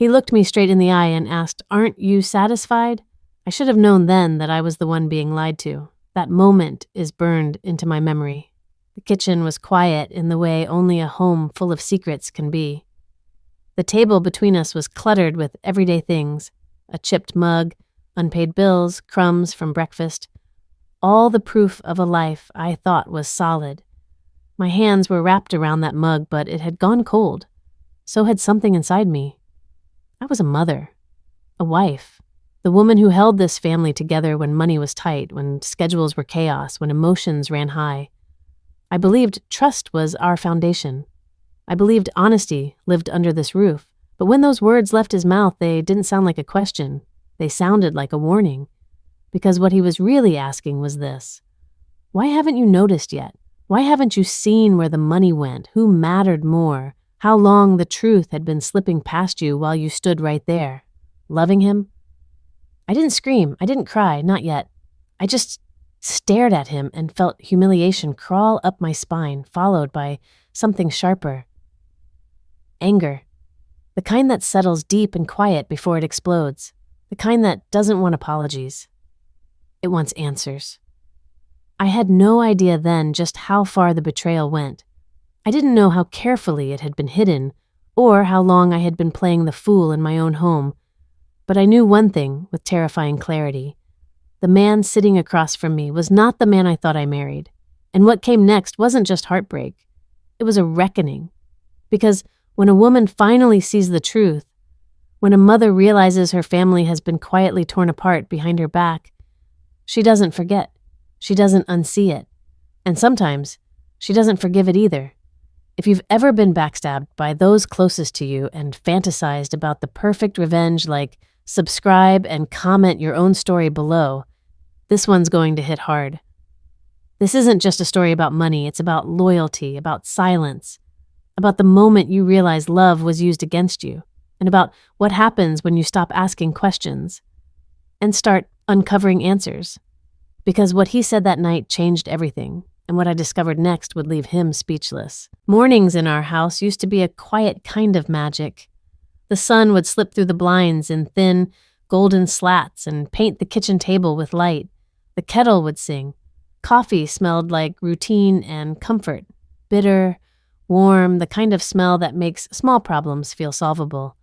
He looked me straight in the eye and asked, "Aren't you satisfied?" I should have known then that I was the one being lied to. That moment is burned into my memory. The kitchen was quiet in the way only a home full of secrets can be. The table between us was cluttered with everyday things, a chipped mug, unpaid bills, crumbs from breakfast, all the proof of a life I thought was solid. My hands were wrapped around that mug, but it had gone cold. So had something inside me. I was a mother, a wife, the woman who held this family together when money was tight, when schedules were chaos, when emotions ran high. I believed trust was our foundation. I believed honesty lived under this roof. But when those words left his mouth, they didn't sound like a question. They sounded like a warning. Because what he was really asking was this: why haven't you noticed yet? Why haven't you seen where the money went? Who mattered more? How long the truth had been slipping past you while you stood right there, loving him? I didn't scream. I didn't cry. Not yet. I just stared at him and felt humiliation crawl up my spine, followed by something sharper. Anger. The kind that settles deep and quiet before it explodes. The kind that doesn't want apologies. It wants answers. I had no idea then just how far the betrayal went. I didn't know how carefully it had been hidden, or how long I had been playing the fool in my own home. But I knew one thing with terrifying clarity. The man sitting across from me was not the man I thought I married. And what came next wasn't just heartbreak. It was a reckoning. Because when a woman finally sees the truth, when a mother realizes her family has been quietly torn apart behind her back, she doesn't forget. She doesn't unsee it. And sometimes, she doesn't forgive it either. If you've ever been backstabbed by those closest to you and fantasized about the perfect revenge like subscribe and comment your own story below, this one's going to hit hard. This isn't just a story about money, it's about loyalty, about silence, about the moment you realize love was used against you, and about what happens when you stop asking questions and start uncovering answers. Because what he said that night changed everything. And what I discovered next would leave him speechless. Mornings in our house used to be a quiet kind of magic. The sun would slip through the blinds in thin, golden slats and paint the kitchen table with light. The kettle would sing. Coffee smelled like routine and comfort. Bitter, warm, the kind of smell that makes small problems feel solvable.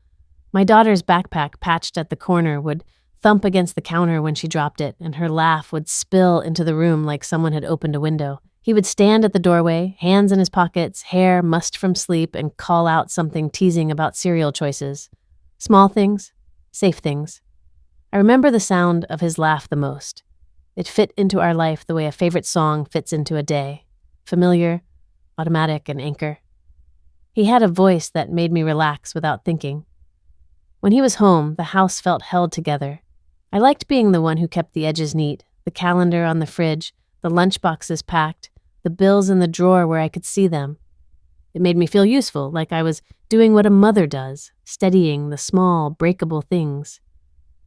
My daughter's backpack patched at the corner would thump against the counter when she dropped it, and her laugh would spill into the room like someone had opened a window. He would stand at the doorway, hands in his pockets, hair mussed from sleep, and call out something teasing about cereal choices. Small things, safe things. I remember the sound of his laugh the most. It fit into our life the way a favorite song fits into a day. Familiar, automatic, and anchor. He had a voice that made me relax without thinking. When he was home, the house felt held together. I liked being the one who kept the edges neat, the calendar on the fridge, the lunchboxes packed, the bills in the drawer where I could see them. It made me feel useful, like I was doing what a mother does, steadying the small, breakable things.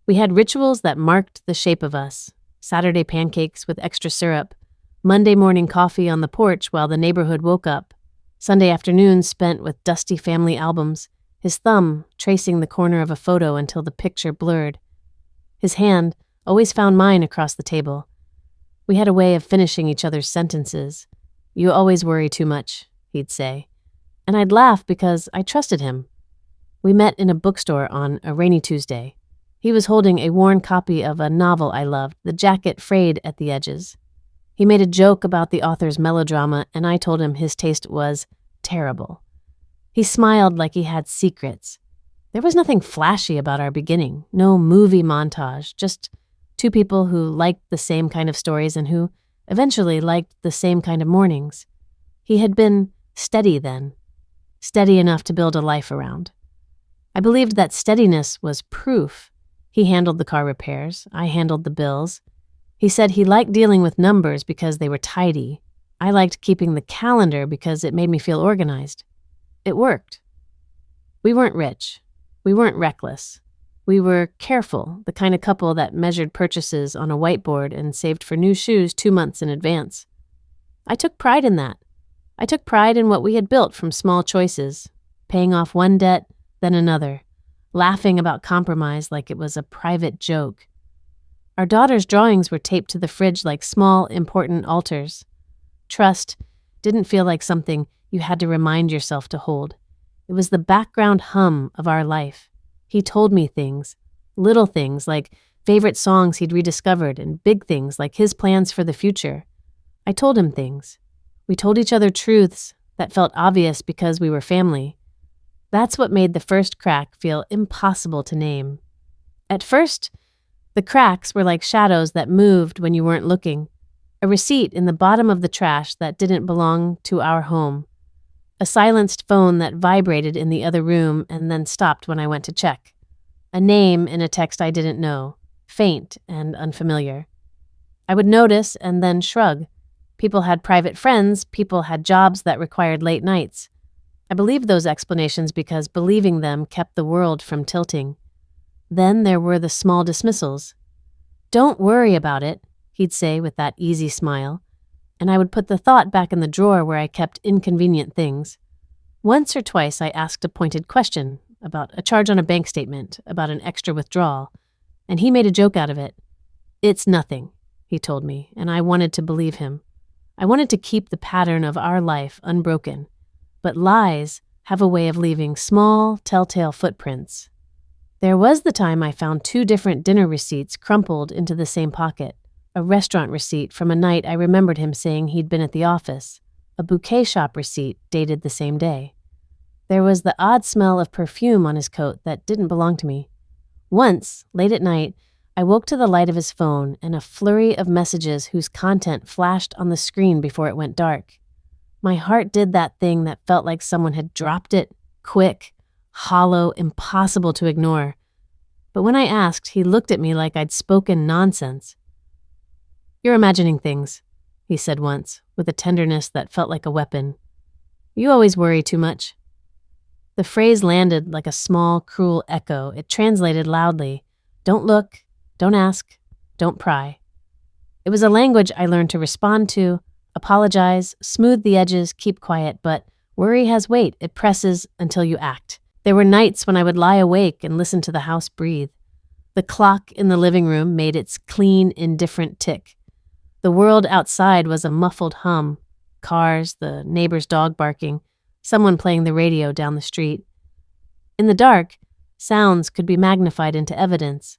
We had rituals that marked the shape of us. Saturday pancakes with extra syrup, Monday morning coffee on the porch while the neighborhood woke up, Sunday afternoons spent with dusty family albums, his thumb tracing the corner of a photo until the picture blurred. His hand always found mine across the table. We had a way of finishing each other's sentences. "You always worry too much," he'd say. And I'd laugh because I trusted him. We met in a bookstore on a rainy Tuesday. He was holding a worn copy of a novel I loved, the jacket frayed at the edges. He made a joke about the author's melodrama, and I told him his taste was terrible. He smiled like he had secrets. There was nothing flashy about our beginning, no movie montage, just two people who liked the same kind of stories and who eventually liked the same kind of mornings. He had been steady then, steady enough to build a life around. I believed that steadiness was proof. He handled the car repairs, I handled the bills. He said he liked dealing with numbers because they were tidy. I liked keeping the calendar because it made me feel organized. It worked. We weren't rich. We weren't reckless. We were careful, the kind of couple that measured purchases on a whiteboard and saved for new shoes 2 months in advance. I took pride in that. I took pride in what we had built from small choices, paying off one debt, then another, laughing about compromise like it was a private joke. Our daughter's drawings were taped to the fridge like small, important altars. Trust didn't feel like something you had to remind yourself to hold. It was the background hum of our life. He told me things, little things like favorite songs he'd rediscovered, and big things like his plans for the future. I told him things. We told each other truths that felt obvious because we were family. That's what made the first crack feel impossible to name. At first, the cracks were like shadows that moved when you weren't looking. A receipt in the bottom of the trash that didn't belong to our home. A silenced phone that vibrated in the other room and then stopped when I went to check. A name in a text I didn't know, faint and unfamiliar. I would notice and then shrug. People had private friends, people had jobs that required late nights. I believed those explanations because believing them kept the world from tilting. Then there were the small dismissals. "Don't worry about it," he'd say with that easy smile, and I would put the thought back in the drawer where I kept inconvenient things. Once or twice I asked a pointed question about a charge on a bank statement, about an extra withdrawal, and he made a joke out of it. "It's nothing," he told me, and I wanted to believe him. I wanted to keep the pattern of our life unbroken, but lies have a way of leaving small, telltale footprints. There was the time I found 2 different dinner receipts crumpled into the same pocket. A restaurant receipt from a night I remembered him saying he'd been at the office. A bouquet shop receipt dated the same day. There was the odd smell of perfume on his coat that didn't belong to me. Once, late at night, I woke to the light of his phone and a flurry of messages whose content flashed on the screen before it went dark. My heart did that thing that felt like someone had dropped it, quick, hollow, impossible to ignore. But when I asked, he looked at me like I'd spoken nonsense. "You're imagining things," he said once, with a tenderness that felt like a weapon. "You always worry too much." The phrase landed like a small, cruel echo. It translated loudly. Don't look, don't ask, don't pry. It was a language I learned to respond to, apologize, smooth the edges, keep quiet, but worry has weight. It presses until you act. There were nights when I would lie awake and listen to the house breathe. The clock in the living room made its clean, indifferent tick. The world outside was a muffled hum. Cars, the neighbor's dog barking, someone playing the radio down the street. In the dark, sounds could be magnified into evidence.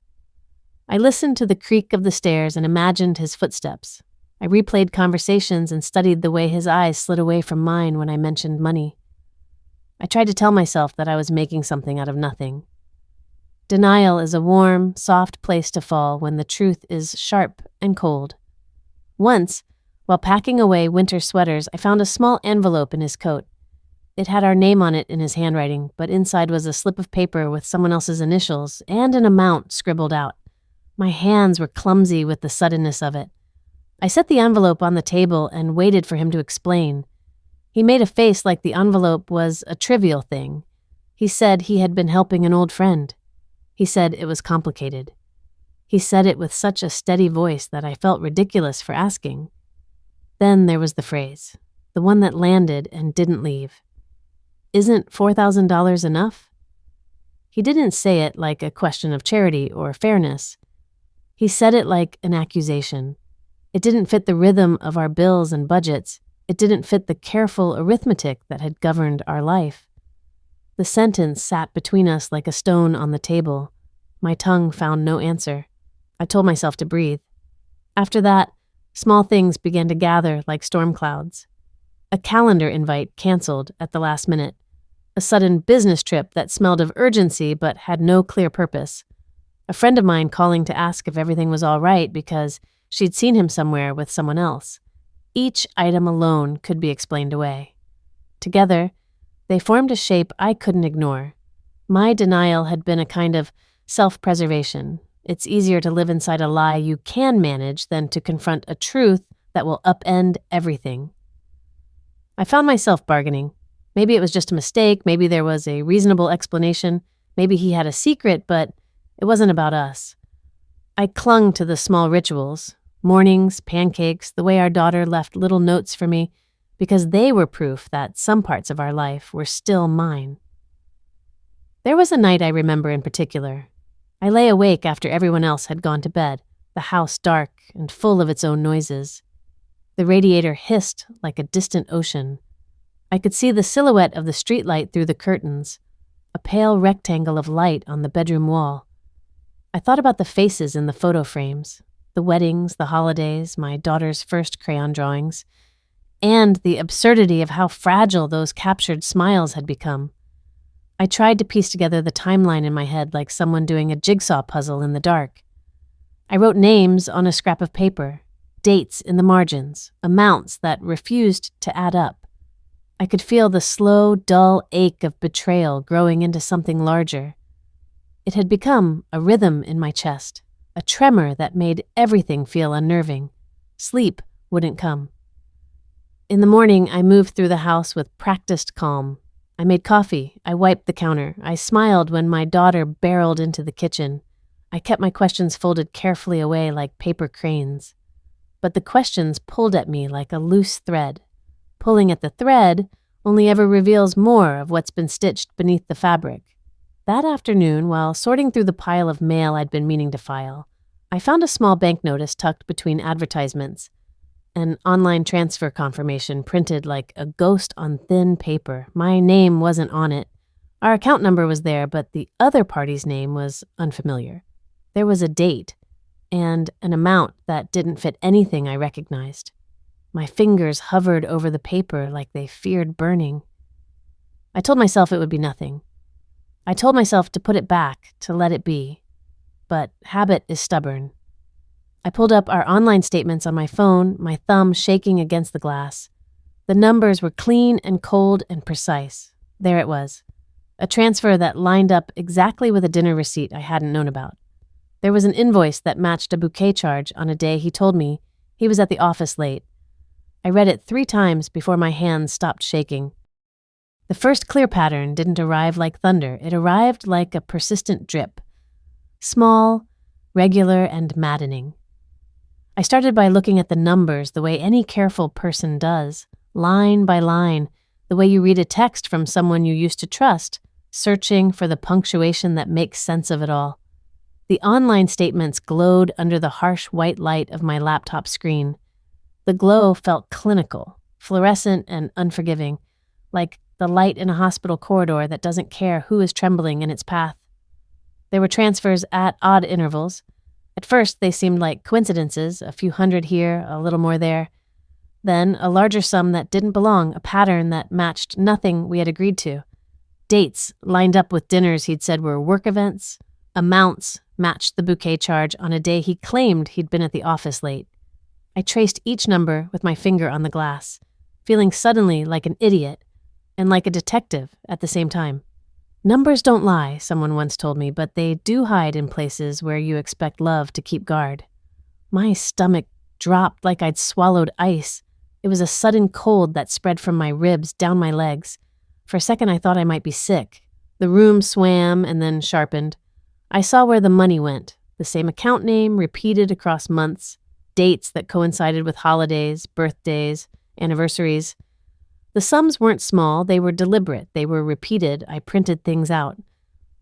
I listened to the creak of the stairs and imagined his footsteps. I replayed conversations and studied the way his eyes slid away from mine when I mentioned money. I tried to tell myself that I was making something out of nothing. Denial is a warm, soft place to fall when the truth is sharp and cold. Once, while packing away winter sweaters, I found a small envelope in his coat. It had our name on it in his handwriting, but inside was a slip of paper with someone else's initials and an amount scribbled out. My hands were clumsy with the suddenness of it. I set the envelope on the table and waited for him to explain. He made a face like the envelope was a trivial thing. He said he had been helping an old friend. He said it was complicated. He said it with such a steady voice that I felt ridiculous for asking. Then there was the phrase, the one that landed and didn't leave. "Isn't $4,000 enough?" He didn't say it like a question of charity or fairness. He said it like an accusation. It didn't fit the rhythm of our bills and budgets. It didn't fit the careful arithmetic that had governed our life. The sentence sat between us like a stone on the table. My tongue found no answer. I told myself to breathe. After that, small things began to gather like storm clouds. A calendar invite canceled at the last minute. A sudden business trip that smelled of urgency but had no clear purpose. A friend of mine calling to ask if everything was all right because she'd seen him somewhere with someone else. Each item alone could be explained away. Together, they formed a shape I couldn't ignore. My denial had been a kind of self-preservation. It's easier to live inside a lie you can manage than to confront a truth that will upend everything. I found myself bargaining. Maybe it was just a mistake, maybe there was a reasonable explanation, maybe he had a secret, but it wasn't about us. I clung to the small rituals, mornings, pancakes, the way our daughter left little notes for me, because they were proof that some parts of our life were still mine. There was a night I remember in particular. I lay awake after everyone else had gone to bed, the house dark and full of its own noises. The radiator hissed like a distant ocean. I could see the silhouette of the streetlight through the curtains, a pale rectangle of light on the bedroom wall. I thought about the faces in the photo frames, the weddings, the holidays, my daughter's first crayon drawings, and the absurdity of how fragile those captured smiles had become. I tried to piece together the timeline in my head like someone doing a jigsaw puzzle in the dark. I wrote names on a scrap of paper, dates in the margins, amounts that refused to add up. I could feel the slow, dull ache of betrayal growing into something larger. It had become a rhythm in my chest, a tremor that made everything feel unnerving. Sleep wouldn't come. In the morning, I moved through the house with practiced calm. I made coffee. I wiped the counter. I smiled when my daughter barreled into the kitchen. I kept my questions folded carefully away like paper cranes. But the questions pulled at me like a loose thread. Pulling at the thread only ever reveals more of what's been stitched beneath the fabric. That afternoon, while sorting through the pile of mail I'd been meaning to file, I found a small bank notice tucked between advertisements. An online transfer confirmation printed like a ghost on thin paper. My name wasn't on it. Our account number was there, but the other party's name was unfamiliar. There was a date and an amount that didn't fit anything I recognized. My fingers hovered over the paper like they feared burning. I told myself it would be nothing. I told myself to put it back, to let it be. But habit is stubborn. I pulled up our online statements on my phone, my thumb shaking against the glass. The numbers were clean and cold and precise. There it was. A transfer that lined up exactly with a dinner receipt I hadn't known about. There was an invoice that matched a bouquet charge on a day he told me he was at the office late. I read it 3 times before my hands stopped shaking. The first clear pattern didn't arrive like thunder. It arrived like a persistent drip. Small, regular, and maddening. I started by looking at the numbers the way any careful person does, line by line, the way you read a text from someone you used to trust, searching for the punctuation that makes sense of it all. The online statements glowed under the harsh white light of my laptop screen. The glow felt clinical, fluorescent and unforgiving, like the light in a hospital corridor that doesn't care who is trembling in its path. There were transfers at odd intervals. At first, they seemed like coincidences, a few hundred here, a little more there. Then, a larger sum that didn't belong, a pattern that matched nothing we had agreed to. Dates lined up with dinners he'd said were work events. Amounts matched the bouquet charge on a day he claimed he'd been at the office late. I traced each number with my finger on the glass, feeling suddenly like an idiot and like a detective at the same time. Numbers don't lie, someone once told me, but they do hide in places where you expect love to keep guard. My stomach dropped like I'd swallowed ice. It was a sudden cold that spread from my ribs down my legs. For a second, I thought I might be sick. The room swam and then sharpened. I saw where the money went, the same account name repeated across months, dates that coincided with holidays, birthdays, anniversaries. The sums weren't small, they were deliberate, they were repeated. I printed things out.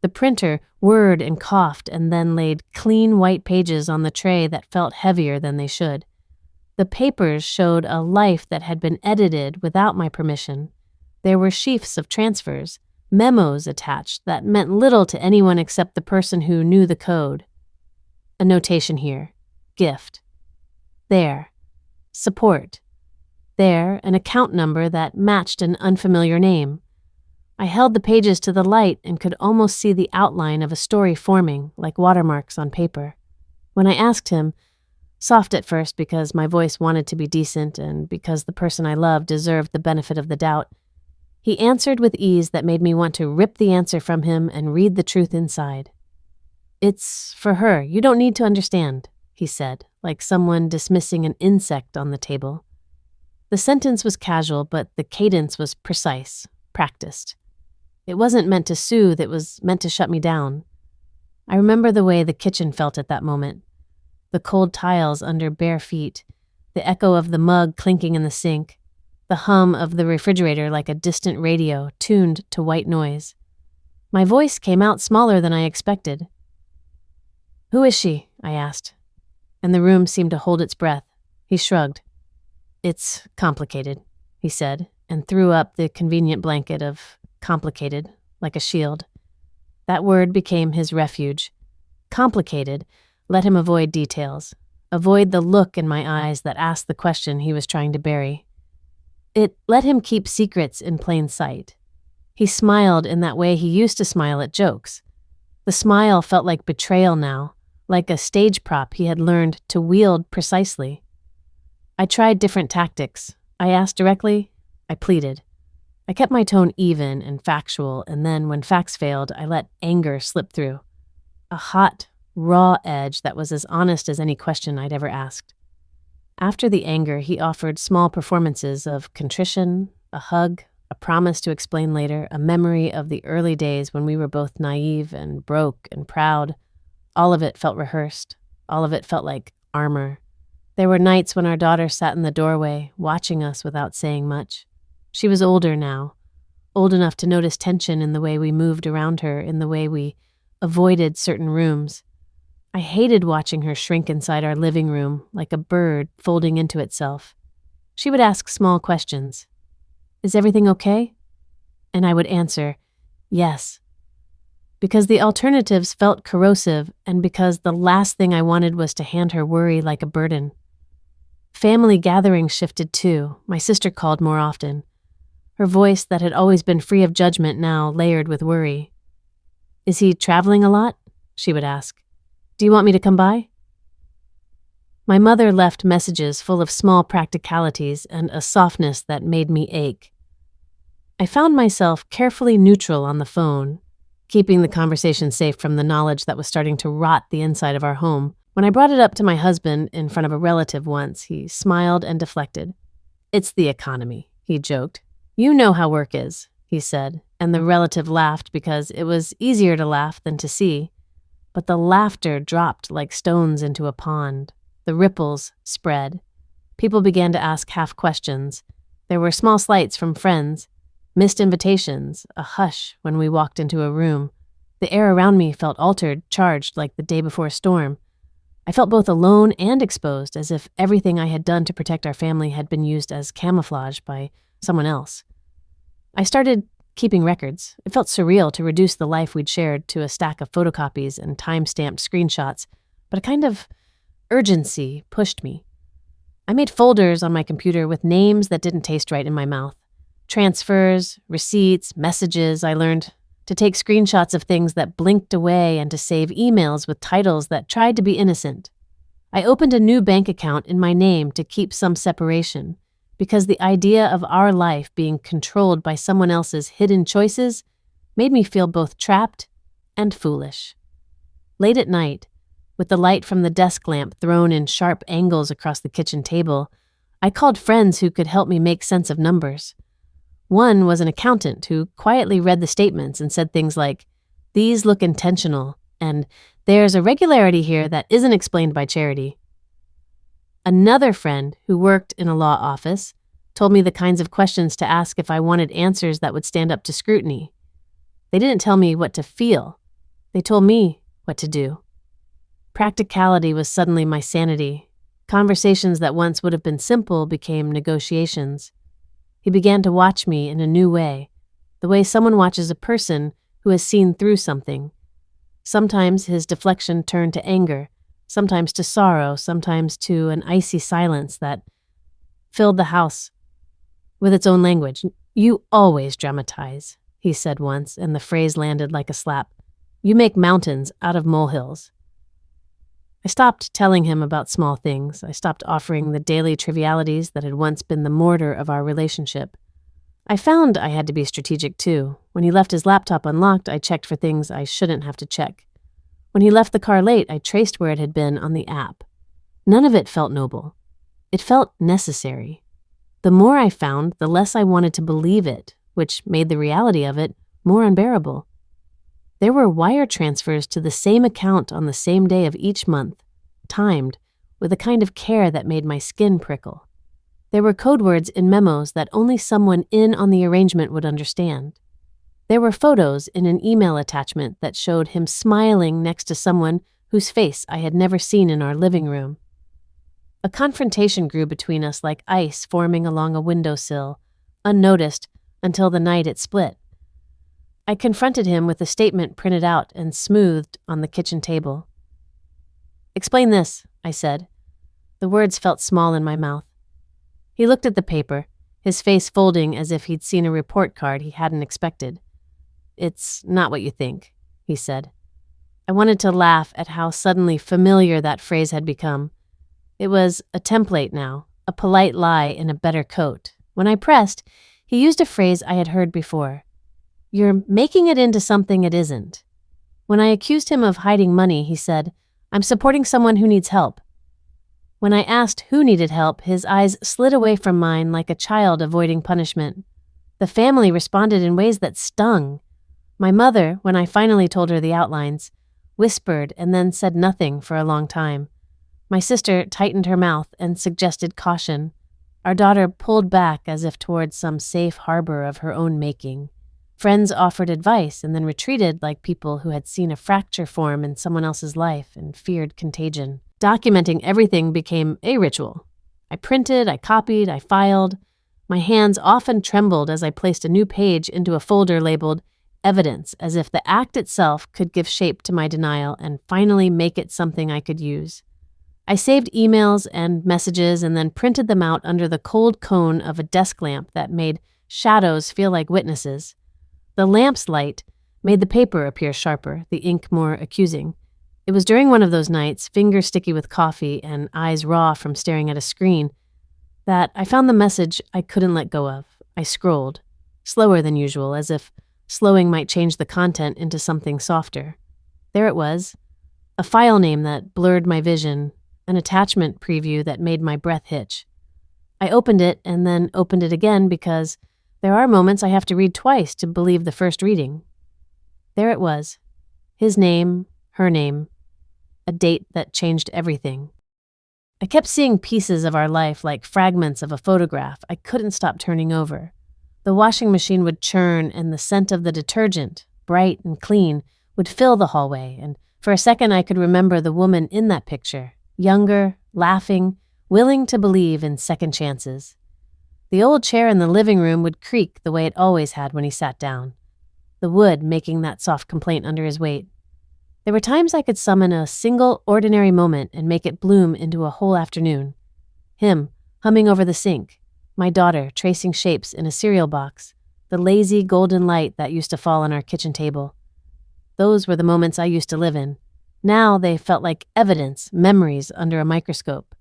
The printer whirred and coughed and then laid clean white pages on the tray that felt heavier than they should. The papers showed a life that had been edited without my permission. There were sheafs of transfers, memos attached that meant little to anyone except the person who knew the code. A notation here. Gift. There. Support. There, an account number that matched an unfamiliar name. I held the pages to the light and could almost see the outline of a story forming, like watermarks on paper. When I asked him, soft at first because my voice wanted to be decent and because the person I loved deserved the benefit of the doubt, he answered with ease that made me want to rip the answer from him and read the truth inside. "It's for her. You don't need to understand," he said, like someone dismissing an insect on the table. The sentence was casual, but the cadence was precise, practiced. It wasn't meant to soothe, it was meant to shut me down. I remember the way the kitchen felt at that moment. The cold tiles under bare feet, the echo of the mug clinking in the sink, the hum of the refrigerator like a distant radio tuned to white noise. My voice came out smaller than I expected. "Who is she?" I asked, and the room seemed to hold its breath. He shrugged. "It's complicated," he said, and threw up the convenient blanket of complicated, like a shield. That word became his refuge. Complicated let him avoid details, avoid the look in my eyes that asked the question he was trying to bury. It let him keep secrets in plain sight. He smiled in that way he used to smile at jokes. The smile felt like betrayal now, like a stage prop he had learned to wield precisely. I tried different tactics. I asked directly. I pleaded. I kept my tone even and factual, and then, when facts failed, I let anger slip through. A hot, raw edge that was as honest as any question I'd ever asked. After the anger, he offered small performances of contrition, a hug, a promise to explain later, a memory of the early days when we were both naive and broke and proud. All of it felt rehearsed. All of it felt like armor. There were nights when our daughter sat in the doorway, watching us without saying much. She was older now, old enough to notice tension in the way we moved around her, in the way we avoided certain rooms. I hated watching her shrink inside our living room like a bird folding into itself. She would ask small questions. "Is everything okay?" And I would answer, "Yes." Because the alternatives felt corrosive, and because the last thing I wanted was to hand her worry like a burden. Family gatherings shifted too. My sister called more often. Her voice that had always been free of judgment now layered with worry. "Is he traveling a lot?" she would ask. "Do you want me to come by?" My mother left messages full of small practicalities and a softness that made me ache. I found myself carefully neutral on the phone, keeping the conversation safe from the knowledge that was starting to rot the inside of our home. When I brought it up to my husband in front of a relative once, he smiled and deflected. "It's the economy," he joked. "You know how work is," he said, and the relative laughed because it was easier to laugh than to see. But the laughter dropped like stones into a pond. The ripples spread. People began to ask half questions. There were small slights from friends, missed invitations, a hush when we walked into a room. The air around me felt altered, charged like the day before a storm. I felt both alone and exposed, as if everything I had done to protect our family had been used as camouflage by someone else. I started keeping records. It felt surreal to reduce the life we'd shared to a stack of photocopies and time-stamped screenshots, but a kind of urgency pushed me. I made folders on my computer with names that didn't taste right in my mouth. Transfers, receipts, messages. I learned to take screenshots of things that blinked away and to save emails with titles that tried to be innocent. I opened a new bank account in my name to keep some separation, because the idea of our life being controlled by someone else's hidden choices made me feel both trapped and foolish. Late at night, with the light from the desk lamp thrown in sharp angles across the kitchen table, I called friends who could help me make sense of numbers. One was an accountant who quietly read the statements and said things like, "These look intentional," and "There's a regularity here that isn't explained by charity." Another friend who worked in a law office told me the kinds of questions to ask if I wanted answers that would stand up to scrutiny. They didn't tell me what to feel. They told me what to do. Practicality was suddenly my sanity. Conversations that once would have been simple became negotiations. He began to watch me in a new way, the way someone watches a person who has seen through something. Sometimes his deflection turned to anger, sometimes to sorrow, sometimes to an icy silence that filled the house with its own language. "You always dramatize," he said once, and the phrase landed like a slap. "You make mountains out of molehills." I stopped telling him about small things. I stopped offering the daily trivialities that had once been the mortar of our relationship. I found I had to be strategic too. When he left his laptop unlocked, I checked for things I shouldn't have to check. When he left the car late, I traced where it had been on the app. None of it felt noble. It felt necessary. The more I found, the less I wanted to believe it, which made the reality of it more unbearable. There were wire transfers to the same account on the same day of each month, timed, with a kind of care that made my skin prickle. There were code words in memos that only someone in on the arrangement would understand. There were photos in an email attachment that showed him smiling next to someone whose face I had never seen in our living room. A confrontation grew between us like ice forming along a windowsill, unnoticed until the night it split. I confronted him with a statement printed out and smoothed on the kitchen table. "Explain this," I said. The words felt small in my mouth. He looked at the paper, his face folding as if he'd seen a report card he hadn't expected. "It's not what you think," he said. I wanted to laugh at how suddenly familiar that phrase had become. It was a template now, a polite lie in a better coat. When I pressed, he used a phrase I had heard before. "You're making it into something it isn't." When I accused him of hiding money, he said, "I'm supporting someone who needs help." When I asked who needed help, his eyes slid away from mine like a child avoiding punishment. The family responded in ways that stung. My mother, when I finally told her the outlines, whispered and then said nothing for a long time. My sister tightened her mouth and suggested caution. Our daughter pulled back as if towards some safe harbor of her own making. Friends offered advice and then retreated like people who had seen a fracture form in someone else's life and feared contagion. Documenting everything became a ritual. I printed, I copied, I filed. My hands often trembled as I placed a new page into a folder labeled evidence, as if the act itself could give shape to my denial and finally make it something I could use. I saved emails and messages and then printed them out under the cold cone of a desk lamp that made shadows feel like witnesses. The lamp's light made the paper appear sharper, the ink more accusing. It was during one of those nights, fingers sticky with coffee and eyes raw from staring at a screen, that I found the message I couldn't let go of. I scrolled, slower than usual, as if slowing might change the content into something softer. There it was, a file name that blurred my vision, an attachment preview that made my breath hitch. I opened it and then opened it again because there are moments I have to read twice to believe the first reading. There it was, his name, her name, a date that changed everything. I kept seeing pieces of our life like fragments of a photograph I couldn't stop turning over. The washing machine would churn and the scent of the detergent, bright and clean, would fill the hallway, and for a second I could remember the woman in that picture, younger, laughing, willing to believe in second chances. The old chair in the living room would creak the way it always had when he sat down, the wood making that soft complaint under his weight. There were times I could summon a single ordinary moment and make it bloom into a whole afternoon. Him, humming over the sink, my daughter tracing shapes in a cereal box, the lazy golden light that used to fall on our kitchen table. Those were the moments I used to live in. Now they felt like evidence, memories under a microscope.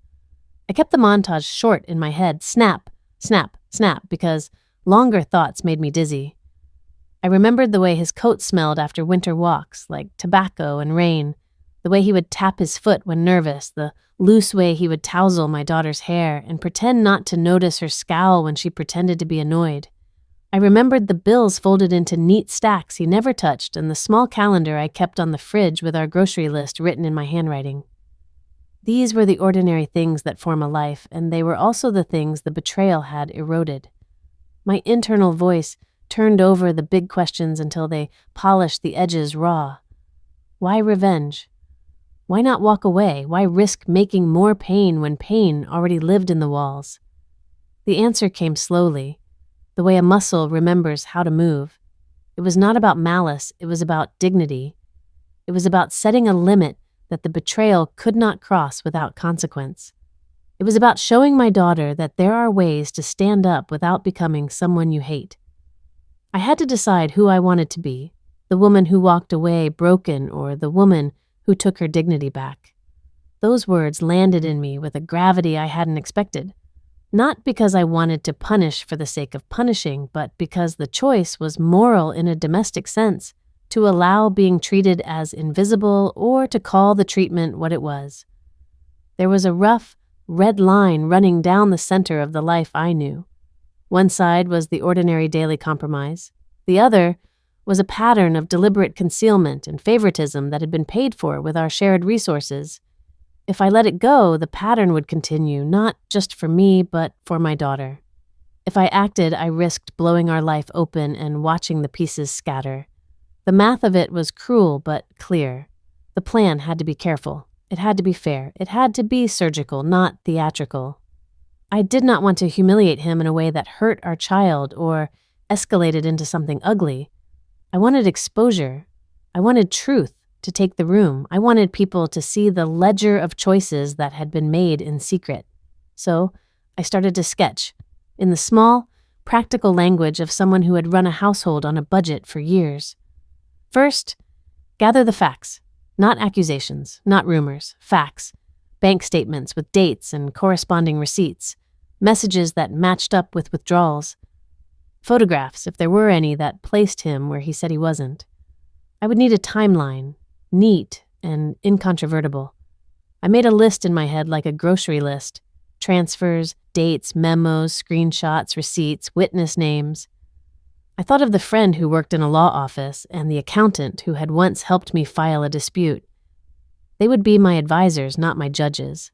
I kept the montage short in my head, snap, snap, snap, because longer thoughts made me dizzy. I remembered the way his coat smelled after winter walks, like tobacco and rain, the way he would tap his foot when nervous, the loose way he would tousle my daughter's hair and pretend not to notice her scowl when she pretended to be annoyed. I remembered the bills folded into neat stacks he never touched and the small calendar I kept on the fridge with our grocery list written in my handwriting. These were the ordinary things that form a life, and they were also the things the betrayal had eroded. My internal voice turned over the big questions until they polished the edges raw. Why revenge? Why not walk away? Why risk making more pain when pain already lived in the walls? The answer came slowly, the way a muscle remembers how to move. It was not about malice, it was about dignity. It was about setting a limit that the betrayal could not cross without consequence. It was about showing my daughter that there are ways to stand up without becoming someone you hate. I had to decide who I wanted to be, the woman who walked away broken or the woman who took her dignity back. Those words landed in me with a gravity I hadn't expected, not because I wanted to punish for the sake of punishing, but because the choice was moral in a domestic sense, to allow being treated as invisible or to call the treatment what it was. There was a rough, red line running down the center of the life I knew. One side was the ordinary daily compromise. The other was a pattern of deliberate concealment and favoritism that had been paid for with our shared resources. If I let it go, the pattern would continue, not just for me, but for my daughter. If I acted, I risked blowing our life open and watching the pieces scatter. The math of it was cruel but clear. The plan had to be careful. It had to be fair. It had to be surgical, not theatrical. I did not want to humiliate him in a way that hurt our child or escalated into something ugly. I wanted exposure. I wanted truth to take the room. I wanted people to see the ledger of choices that had been made in secret. So I started to sketch, in the small, practical language of someone who had run a household on a budget for years. First, gather the facts. Not accusations, not rumors, facts. Bank statements with dates and corresponding receipts. Messages that matched up with withdrawals. Photographs, if there were any, that placed him where he said he wasn't. I would need a timeline, neat and incontrovertible. I made a list in my head like a grocery list. Transfers, dates, memos, screenshots, receipts, witness names. I thought of the friend who worked in a law office and the accountant who had once helped me file a dispute. They would be my advisors, not my judges.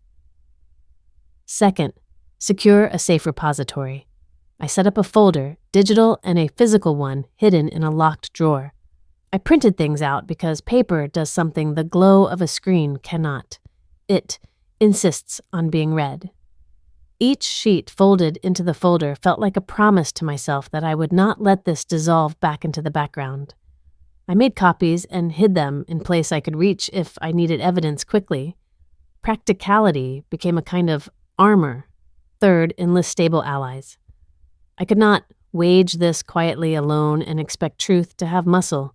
Second, secure a safe repository. I set up a folder, digital and a physical one, hidden in a locked drawer. I printed things out because paper does something the glow of a screen cannot. It insists on being read. Each sheet folded into the folder felt like a promise to myself that I would not let this dissolve back into the background. I made copies and hid them in place I could reach if I needed evidence quickly. Practicality became a kind of armor. Third, enlist stable allies. I could not wage this quietly alone and expect truth to have muscle.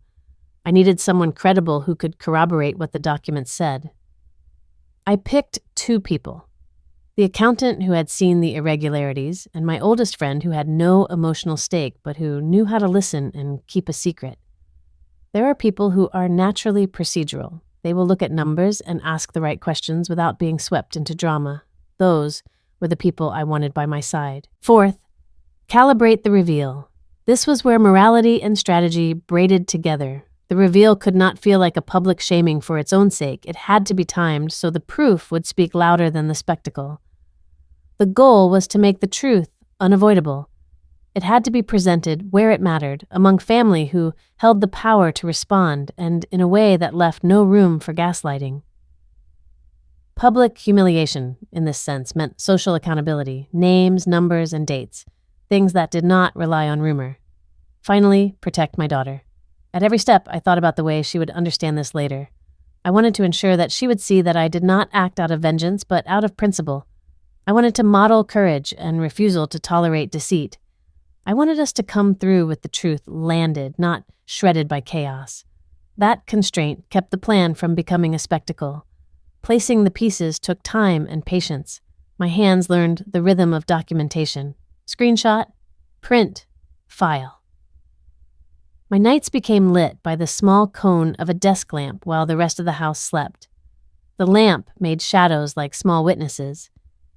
I needed someone credible who could corroborate what the documents said. I picked two people. The accountant who had seen the irregularities, and my oldest friend who had no emotional stake but who knew how to listen and keep a secret. There are people who are naturally procedural. They will look at numbers and ask the right questions without being swept into drama. Those were the people I wanted by my side. Fourth, calibrate the reveal. This was where morality and strategy braided together. The reveal could not feel like a public shaming for its own sake. It had to be timed so the proof would speak louder than the spectacle. The goal was to make the truth unavoidable. It had to be presented where it mattered, among family who held the power to respond, and in a way that left no room for gaslighting. Public humiliation, in this sense, meant social accountability, names, numbers, and dates, things that did not rely on rumor. Finally, protect my daughter. At every step, I thought about the way she would understand this later. I wanted to ensure that she would see that I did not act out of vengeance, but out of principle. I wanted to model courage and refusal to tolerate deceit. I wanted us to come through with the truth landed, not shredded by chaos. That constraint kept the plan from becoming a spectacle. Placing the pieces took time and patience. My hands learned the rhythm of documentation. Screenshot, print, file. My nights became lit by the small cone of a desk lamp while the rest of the house slept. The lamp made shadows like small witnesses.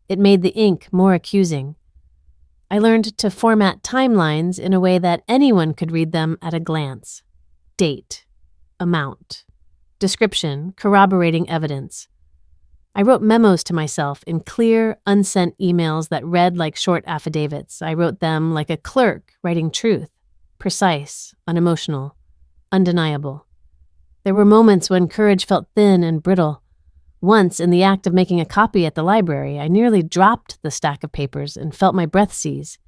It made the ink more accusing. I learned to format timelines in a way that anyone could read them at a glance. Date, amount, description, corroborating evidence. I wrote memos to myself in clear, unsent emails that read like short affidavits. I wrote them like a clerk writing truth. Precise, unemotional, undeniable. There were moments when courage felt thin and brittle. Once, in the act of making a copy at the library, I nearly dropped the stack of papers and felt my breath seize.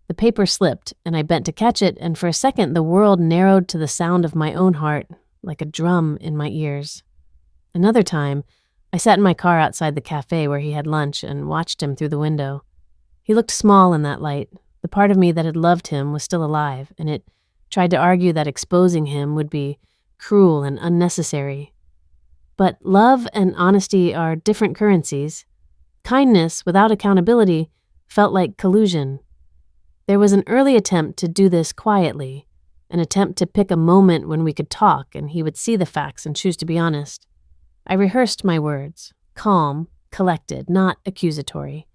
The paper slipped, and I bent to catch it, and for a second the world narrowed to the sound of my own heart, like a drum in my ears. Another time, I sat in my car outside the cafe where he had lunch and watched him through the window. He looked small in that light. The part of me that had loved him was still alive, and it tried to argue that exposing him would be cruel and unnecessary. But love and honesty are different currencies. Kindness without accountability felt like collusion. There was an early attempt to do this quietly, an attempt to pick a moment when we could talk and he would see the facts and choose to be honest. I rehearsed my words, calm, collected, not accusatory.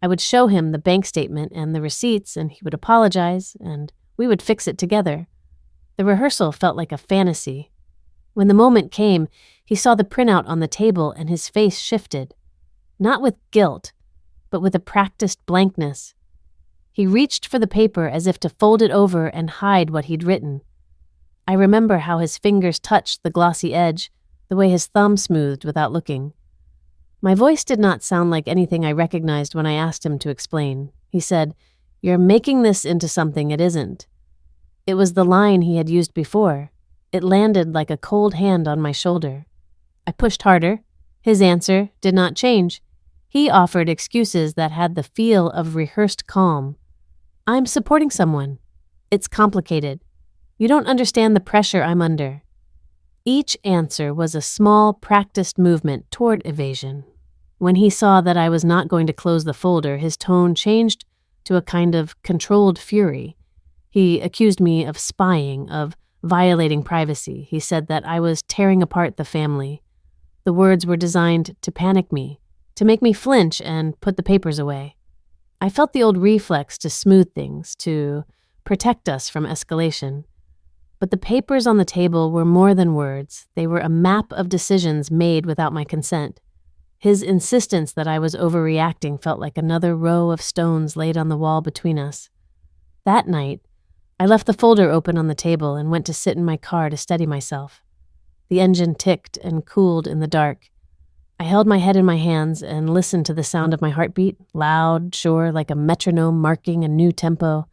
I would show him the bank statement and the receipts, and he would apologize, and we would fix it together. The rehearsal felt like a fantasy. When the moment came, he saw the printout on the table and his face shifted. Not with guilt, but with a practiced blankness. He reached for the paper as if to fold it over and hide what he'd written. I remember how his fingers touched the glossy edge, the way his thumb smoothed without looking. My voice did not sound like anything I recognized when I asked him to explain. He said, "You're making this into something it isn't." It was the line he had used before. It landed like a cold hand on my shoulder. I pushed harder. His answer did not change. He offered excuses that had the feel of rehearsed calm. "I'm supporting someone. It's complicated. You don't understand the pressure I'm under." Each answer was a small, practiced movement toward evasion. When he saw that I was not going to close the folder, his tone changed to a kind of controlled fury. He accused me of spying, of violating privacy. He said that I was tearing apart the family. The words were designed to panic me, to make me flinch and put the papers away. I felt the old reflex to smooth things, to protect us from escalation. But the papers on the table were more than words. They were a map of decisions made without my consent. His insistence that I was overreacting felt like another row of stones laid on the wall between us. That night, I left the folder open on the table and went to sit in my car to steady myself. The engine ticked and cooled in the dark. I held my head in my hands and listened to the sound of my heartbeat, loud, sure, like a metronome marking a new tempo.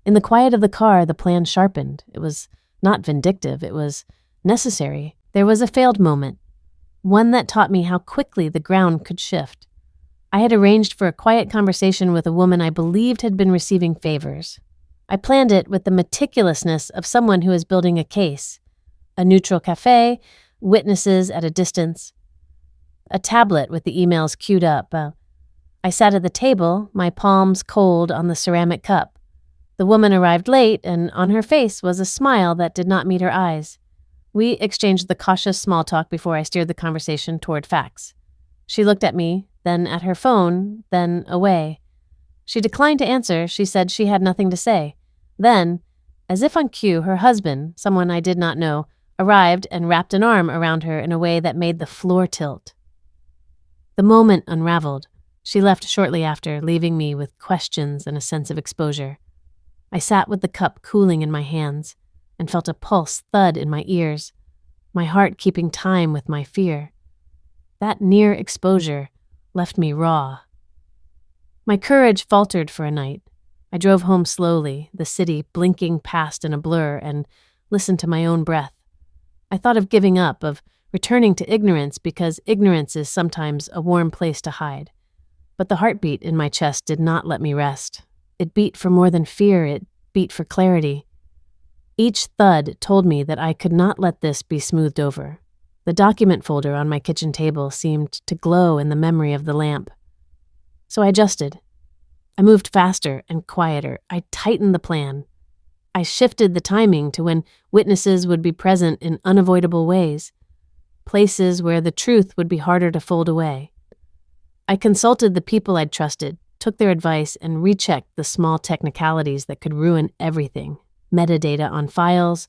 In the quiet of the car, the plan sharpened. It was not vindictive, it was necessary. There was a failed moment, one that taught me how quickly the ground could shift. I had arranged for a quiet conversation with a woman I believed had been receiving favors. I planned it with the meticulousness of someone who is building a case. A neutral cafe, witnesses at a distance, a tablet with the emails queued up. I sat at the table, my palms cold on the ceramic cup. The woman arrived late, and on her face was a smile that did not meet her eyes. We exchanged the cautious small talk before I steered the conversation toward facts. She looked at me, then at her phone, then away. She declined to answer. She said she had nothing to say. Then, as if on cue, her husband, someone I did not know, arrived and wrapped an arm around her in a way that made the floor tilt. The moment unraveled. She left shortly after, leaving me with questions and a sense of exposure. I sat with the cup cooling in my hands and felt a pulse thud in my ears, my heart keeping time with my fear. That near exposure left me raw. My courage faltered for a night. I drove home slowly, the city blinking past in a blur, and listened to my own breath. I thought of giving up, of returning to ignorance, because ignorance is sometimes a warm place to hide. But the heartbeat in my chest did not let me rest. It beat for more than fear, it beat for clarity. Each thud told me that I could not let this be smoothed over. The document folder on my kitchen table seemed to glow in the memory of the lamp. So I adjusted. I moved faster and quieter. I tightened the plan. I shifted the timing to when witnesses would be present in unavoidable ways, places where the truth would be harder to fold away. I consulted the people I'd trusted, took their advice, and rechecked the small technicalities that could ruin everything: metadata on files,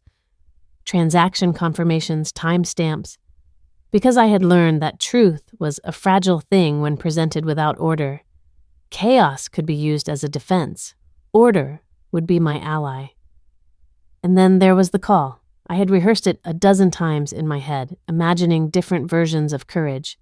transaction confirmations, timestamps. Because I had learned that truth was a fragile thing when presented without order. Chaos could be used as a defense. Order would be my ally. And then there was the call. I had rehearsed it a dozen times in my head, imagining different versions of courage.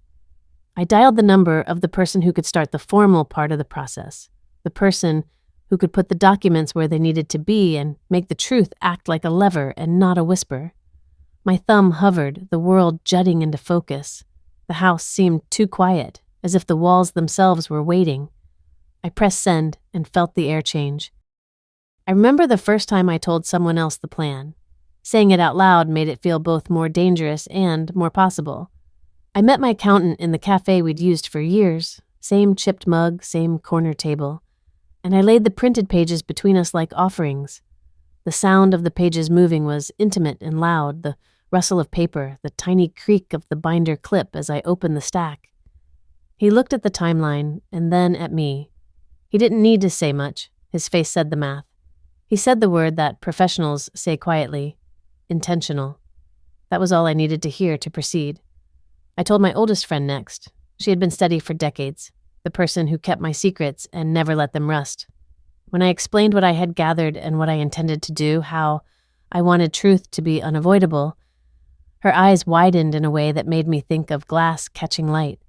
I dialed the number of the person who could start the formal part of the process, the person who could put the documents where they needed to be and make the truth act like a lever and not a whisper. My thumb hovered, the world jutting into focus. The house seemed too quiet, as if the walls themselves were waiting. I pressed send and felt the air change. I remember the first time I told someone else the plan. Saying it out loud made it feel both more dangerous and more possible. I met my accountant in the cafe we'd used for years, same chipped mug, same corner table, and I laid the printed pages between us like offerings. The sound of the pages moving was intimate and loud, the rustle of paper, the tiny creak of the binder clip as I opened the stack. He looked at the timeline and then at me. He didn't need to say much. His face said the math. He said the word that professionals say quietly: intentional. That was all I needed to hear to proceed. I told my oldest friend next. She had been steady for decades, the person who kept my secrets and never let them rust. When I explained what I had gathered and what I intended to do, how I wanted truth to be unavoidable, her eyes widened in a way that made me think of glass catching light.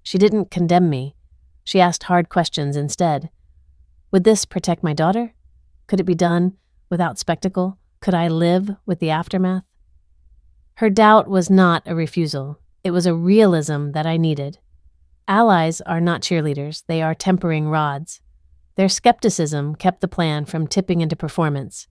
She didn't condemn me. She asked hard questions instead. Would this protect my daughter? Could it be done without spectacle? Could I live with the aftermath? Her doubt was not a refusal. It was a realism that I needed. Allies are not cheerleaders. They are tempering rods. Their skepticism kept the plan from tipping into performance.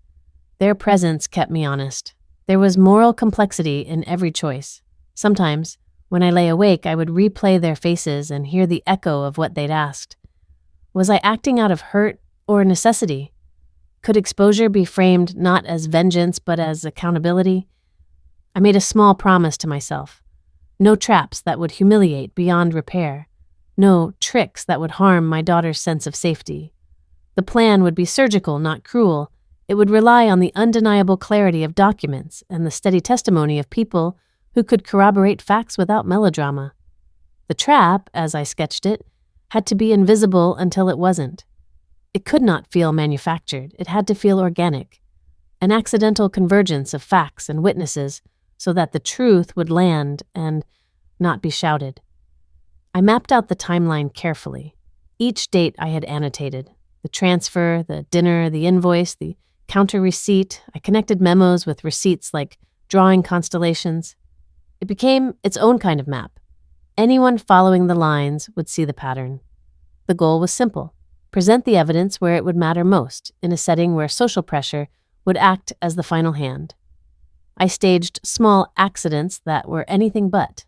Their presence kept me honest. There was moral complexity in every choice. Sometimes, when I lay awake, I would replay their faces and hear the echo of what they'd asked. Was I acting out of hurt or necessity? Could exposure be framed not as vengeance but as accountability? I made a small promise to myself. No traps that would humiliate beyond repair. No tricks that would harm my daughter's sense of safety. The plan would be surgical, not cruel. It would rely on the undeniable clarity of documents and the steady testimony of people who could corroborate facts without melodrama. The trap, as I sketched it, had to be invisible until it wasn't. It could not feel manufactured. It had to feel organic. An accidental convergence of facts and witnesses so that the truth would land and not be shouted. I mapped out the timeline carefully. Each date I had annotated. The transfer, the dinner, the invoice, the counter receipt. I connected memos with receipts like drawing constellations. It became its own kind of map. Anyone following the lines would see the pattern. The goal was simple. Present the evidence where it would matter most, in a setting where social pressure would act as the final hand. I staged small accidents that were anything but.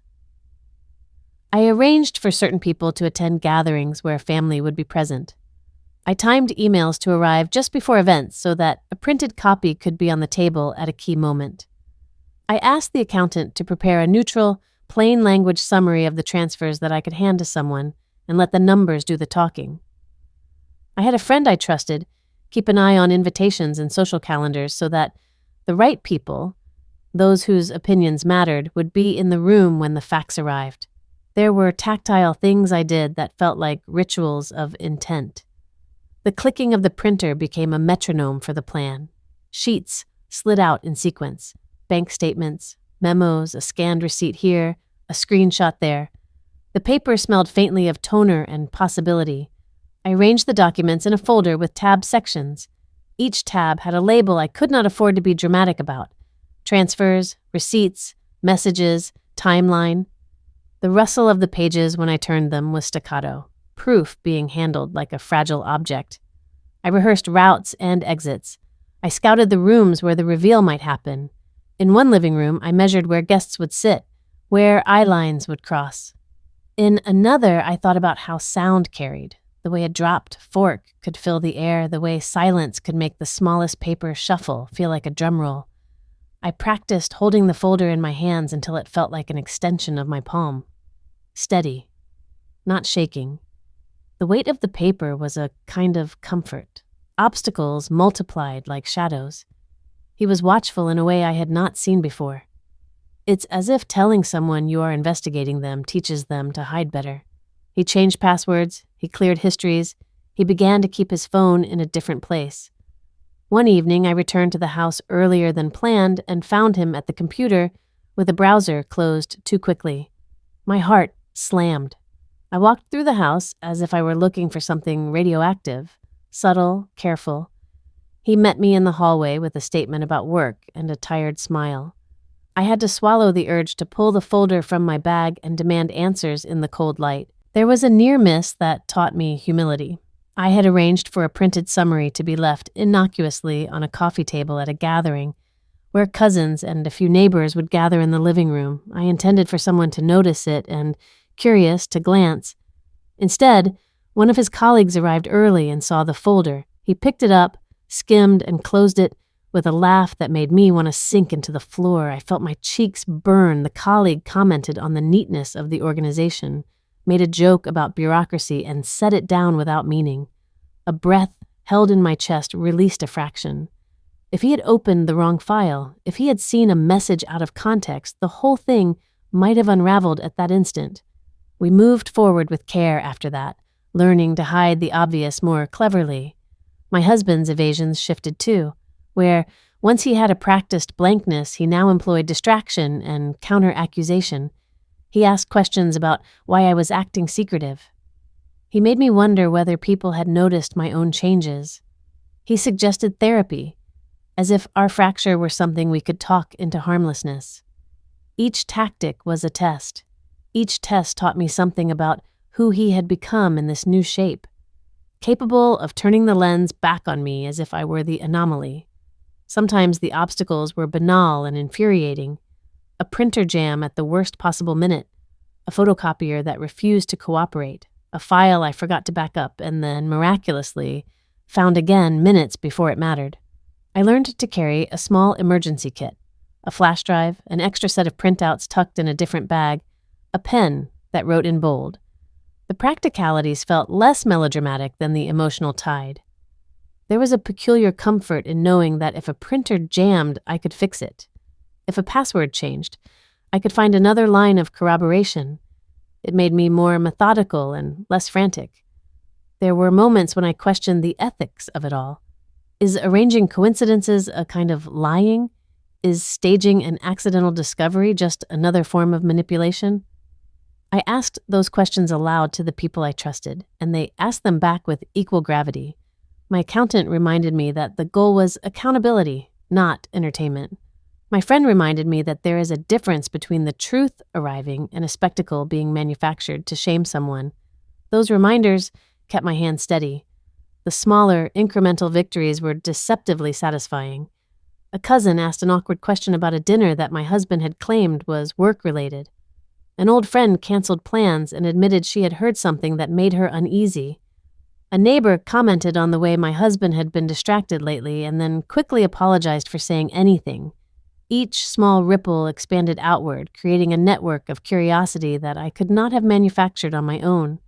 I arranged for certain people to attend gatherings where family would be present. I timed emails to arrive just before events so that a printed copy could be on the table at a key moment. I asked the accountant to prepare a neutral, plain language summary of the transfers that I could hand to someone and let the numbers do the talking. I had a friend I trusted keep an eye on invitations and social calendars so that the right people, those whose opinions mattered, would be in the room when the facts arrived. There were tactile things I did that felt like rituals of intent. The clicking of the printer became a metronome for the plan. Sheets slid out in sequence. Bank statements, memos, a scanned receipt here, a screenshot there. The paper smelled faintly of toner and possibility. I arranged the documents in a folder with tab sections. Each tab had a label I could not afford to be dramatic about. Transfers, receipts, messages, timeline. The rustle of the pages when I turned them was staccato, proof being handled like a fragile object. I rehearsed routes and exits. I scouted the rooms where the reveal might happen. In one living room, I measured where guests would sit, where eye lines would cross. In another, I thought about how sound carried, the way a dropped fork could fill the air, the way silence could make the smallest paper shuffle, feel like a drum roll. I practiced holding the folder in my hands until it felt like an extension of my palm. Steady, not shaking. The weight of the paper was a kind of comfort. Obstacles multiplied like shadows. He was watchful in a way I had not seen before. It's as if telling someone you are investigating them teaches them to hide better. He changed passwords, he cleared histories, he began to keep his phone in a different place. One evening, I returned to the house earlier than planned and found him at the computer with a browser closed too quickly. My heart slammed. I walked through the house as if I were looking for something radioactive, subtle, careful. He met me in the hallway with a statement about work and a tired smile. I had to swallow the urge to pull the folder from my bag and demand answers in the cold light. There was a near miss that taught me humility. I had arranged for a printed summary to be left innocuously on a coffee table at a gathering, where cousins and a few neighbors would gather in the living room. I intended for someone to notice it and, curious, to glance. Instead, one of his colleagues arrived early and saw the folder. He picked it up, skimmed, and closed it with a laugh that made me want to sink into the floor. I felt my cheeks burn. The colleague commented on the neatness of the organization, made a joke about bureaucracy, and set it down without meaning. A breath held in my chest released a fraction. If he had opened the wrong file, if he had seen a message out of context, the whole thing might have unraveled at that instant. We moved forward with care after that, learning to hide the obvious more cleverly. My husband's evasions shifted too, where once he had a practiced blankness, he now employed distraction and counter-accusation. He asked questions about why I was acting secretive. He made me wonder whether people had noticed my own changes. He suggested therapy, as if our fracture were something we could talk into harmlessness. Each tactic was a test. Each test taught me something about who he had become in this new shape, capable of turning the lens back on me as if I were the anomaly. Sometimes the obstacles were banal and infuriating. A printer jam at the worst possible minute, a photocopier that refused to cooperate, a file I forgot to back up and then, miraculously, found again minutes before it mattered. I learned to carry a small emergency kit, a flash drive, an extra set of printouts tucked in a different bag, a pen that wrote in bold. The practicalities felt less melodramatic than the emotional tide. There was a peculiar comfort in knowing that if a printer jammed, I could fix it. If a password changed, I could find another line of corroboration. It made me more methodical and less frantic. There were moments when I questioned the ethics of it all. Is arranging coincidences a kind of lying? Is staging an accidental discovery just another form of manipulation? I asked those questions aloud to the people I trusted, and they asked them back with equal gravity. My accountant reminded me that the goal was accountability, not entertainment. My friend reminded me that there is a difference between the truth arriving and a spectacle being manufactured to shame someone. Those reminders kept my hand steady. The smaller, incremental victories were deceptively satisfying. A cousin asked an awkward question about a dinner that my husband had claimed was work-related. An old friend canceled plans and admitted she had heard something that made her uneasy. A neighbor commented on the way my husband had been distracted lately and then quickly apologized for saying anything. Each small ripple expanded outward, creating a network of curiosity that I could not have manufactured on my own.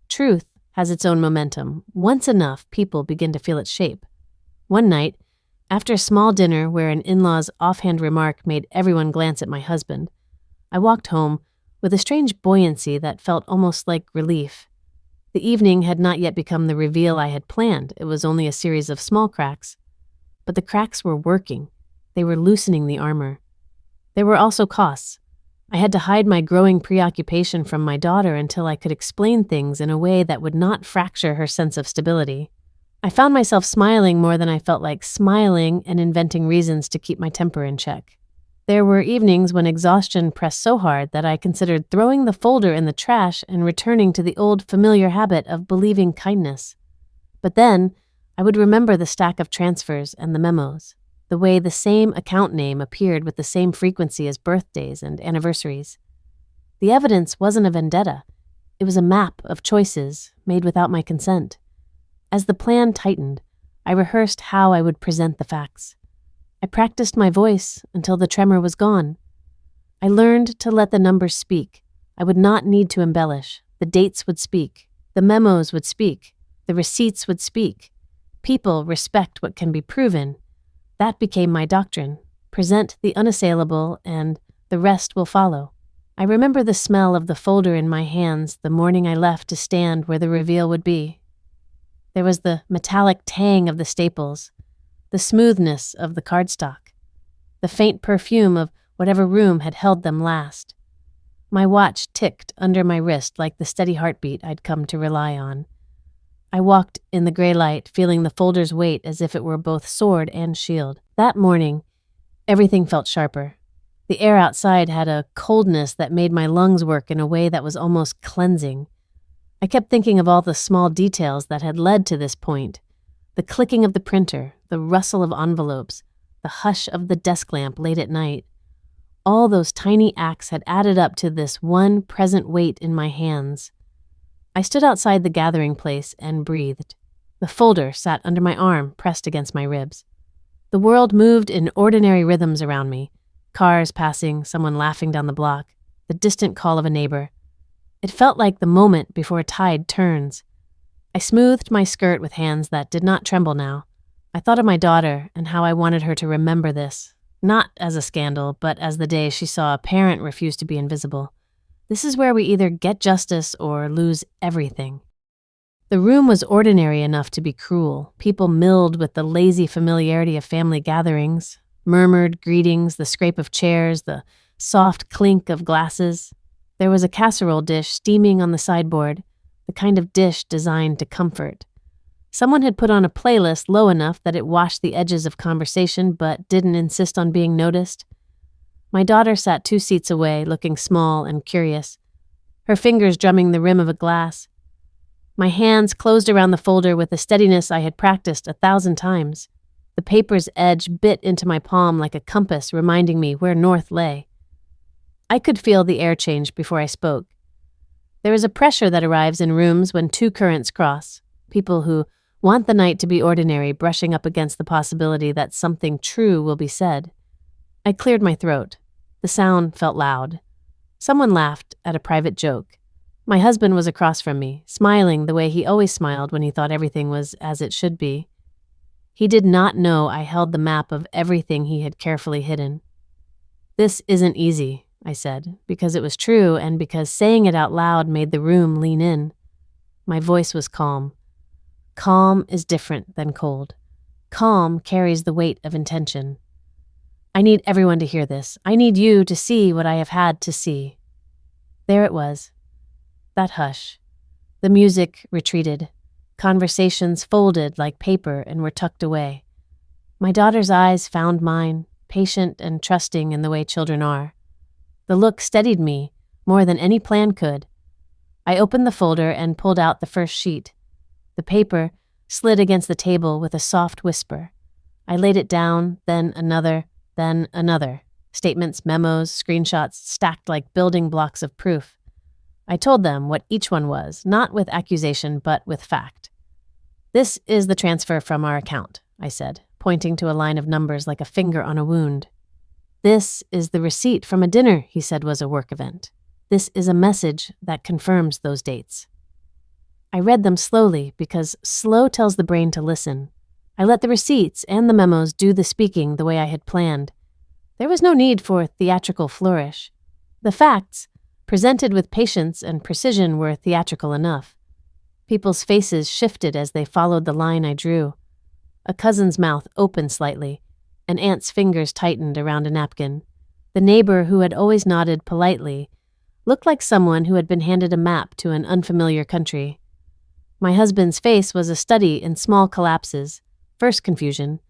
Truth has its own momentum. Once enough, people begin to feel its shape. One night, after a small dinner where an in-law's offhand remark made everyone glance at my husband, I walked home with a strange buoyancy that felt almost like relief. The evening had not yet become the reveal I had planned. It was only a series of small cracks. But the cracks were working. They were loosening the armor. There were also costs. I had to hide my growing preoccupation from my daughter until I could explain things in a way that would not fracture her sense of stability. I found myself smiling more than I felt like smiling and inventing reasons to keep my temper in check. There were evenings when exhaustion pressed so hard that I considered throwing the folder in the trash and returning to the old familiar habit of believing kindness. But then, I would remember the stack of transfers and the memos, the way the same account name appeared with the same frequency as birthdays and anniversaries. The evidence wasn't a vendetta. It was a map of choices made without my consent. As the plan tightened, I rehearsed how I would present the facts. I practiced my voice until the tremor was gone. I learned to let the numbers speak. I would not need to embellish. The dates would speak. The memos would speak. The receipts would speak. People respect what can be proven. That became my doctrine. Present the unassailable, and the rest will follow. I remember the smell of the folder in my hands the morning I left to stand where the reveal would be. There was the metallic tang of the staples, the smoothness of the cardstock, the faint perfume of whatever room had held them last. My watch ticked under my wrist like the steady heartbeat I'd come to rely on. I walked in the gray light, feeling the folder's weight as if it were both sword and shield. That morning, everything felt sharper. The air outside had a coldness that made my lungs work in a way that was almost cleansing. I kept thinking of all the small details that had led to this point. The clicking of the printer, the rustle of envelopes, the hush of the desk lamp late at night. All those tiny acts had added up to this one present weight in my hands. I stood outside the gathering place and breathed. The folder sat under my arm, pressed against my ribs. The world moved in ordinary rhythms around me. Cars passing, someone laughing down the block, the distant call of a neighbor. It felt like the moment before a tide turns. I smoothed my skirt with hands that did not tremble now. I thought of my daughter and how I wanted her to remember this, not as a scandal, but as the day she saw a parent refuse to be invisible. This is where we either get justice or lose everything. The room was ordinary enough to be cruel. People milled with the lazy familiarity of family gatherings, murmured greetings, the scrape of chairs, the soft clink of glasses. There was a casserole dish steaming on the sideboard, the kind of dish designed to comfort. Someone had put on a playlist low enough that it washed the edges of conversation but didn't insist on being noticed. My daughter sat 2 seats away, looking small and curious, her fingers drumming the rim of a glass. My hands closed around the folder with a steadiness I had practiced 1,000 times. The paper's edge bit into my palm like a compass, reminding me where north lay. I could feel the air change before I spoke. There is a pressure that arrives in rooms when 2 currents cross, people who want the night to be ordinary, brushing up against the possibility that something true will be said. I cleared my throat. The sound felt loud. Someone laughed at a private joke. My husband was across from me, smiling the way he always smiled when he thought everything was as it should be. He did not know I held the map of everything he had carefully hidden. "This isn't easy," I said, because it was true and because saying it out loud made the room lean in. My voice was calm. Calm is different than cold. Calm carries the weight of intention. I need everyone to hear this. I need you to see what I have had to see. There it was. That hush. The music retreated. Conversations folded like paper and were tucked away. My daughter's eyes found mine, patient and trusting in the way children are. The look steadied me more than any plan could. I opened the folder and pulled out the first sheet. The paper slid against the table with a soft whisper. I laid it down, then another. Statements, memos, screenshots stacked like building blocks of proof. I told them what each one was, not with accusation, but with fact. "This is the transfer from our account," I said, pointing to a line of numbers like a finger on a wound. "This is the receipt from a dinner he said was a work event. This is a message that confirms those dates." I read them slowly because slow tells the brain to listen. I let the receipts and the memos do the speaking the way I had planned. There was no need for theatrical flourish. The facts, presented with patience and precision, were theatrical enough. People's faces shifted as they followed the line I drew. A cousin's mouth opened slightly. An aunt's fingers tightened around a napkin. The neighbor, who had always nodded politely, looked like someone who had been handed a map to an unfamiliar country. My husband's face was a study in small collapses. First confusion,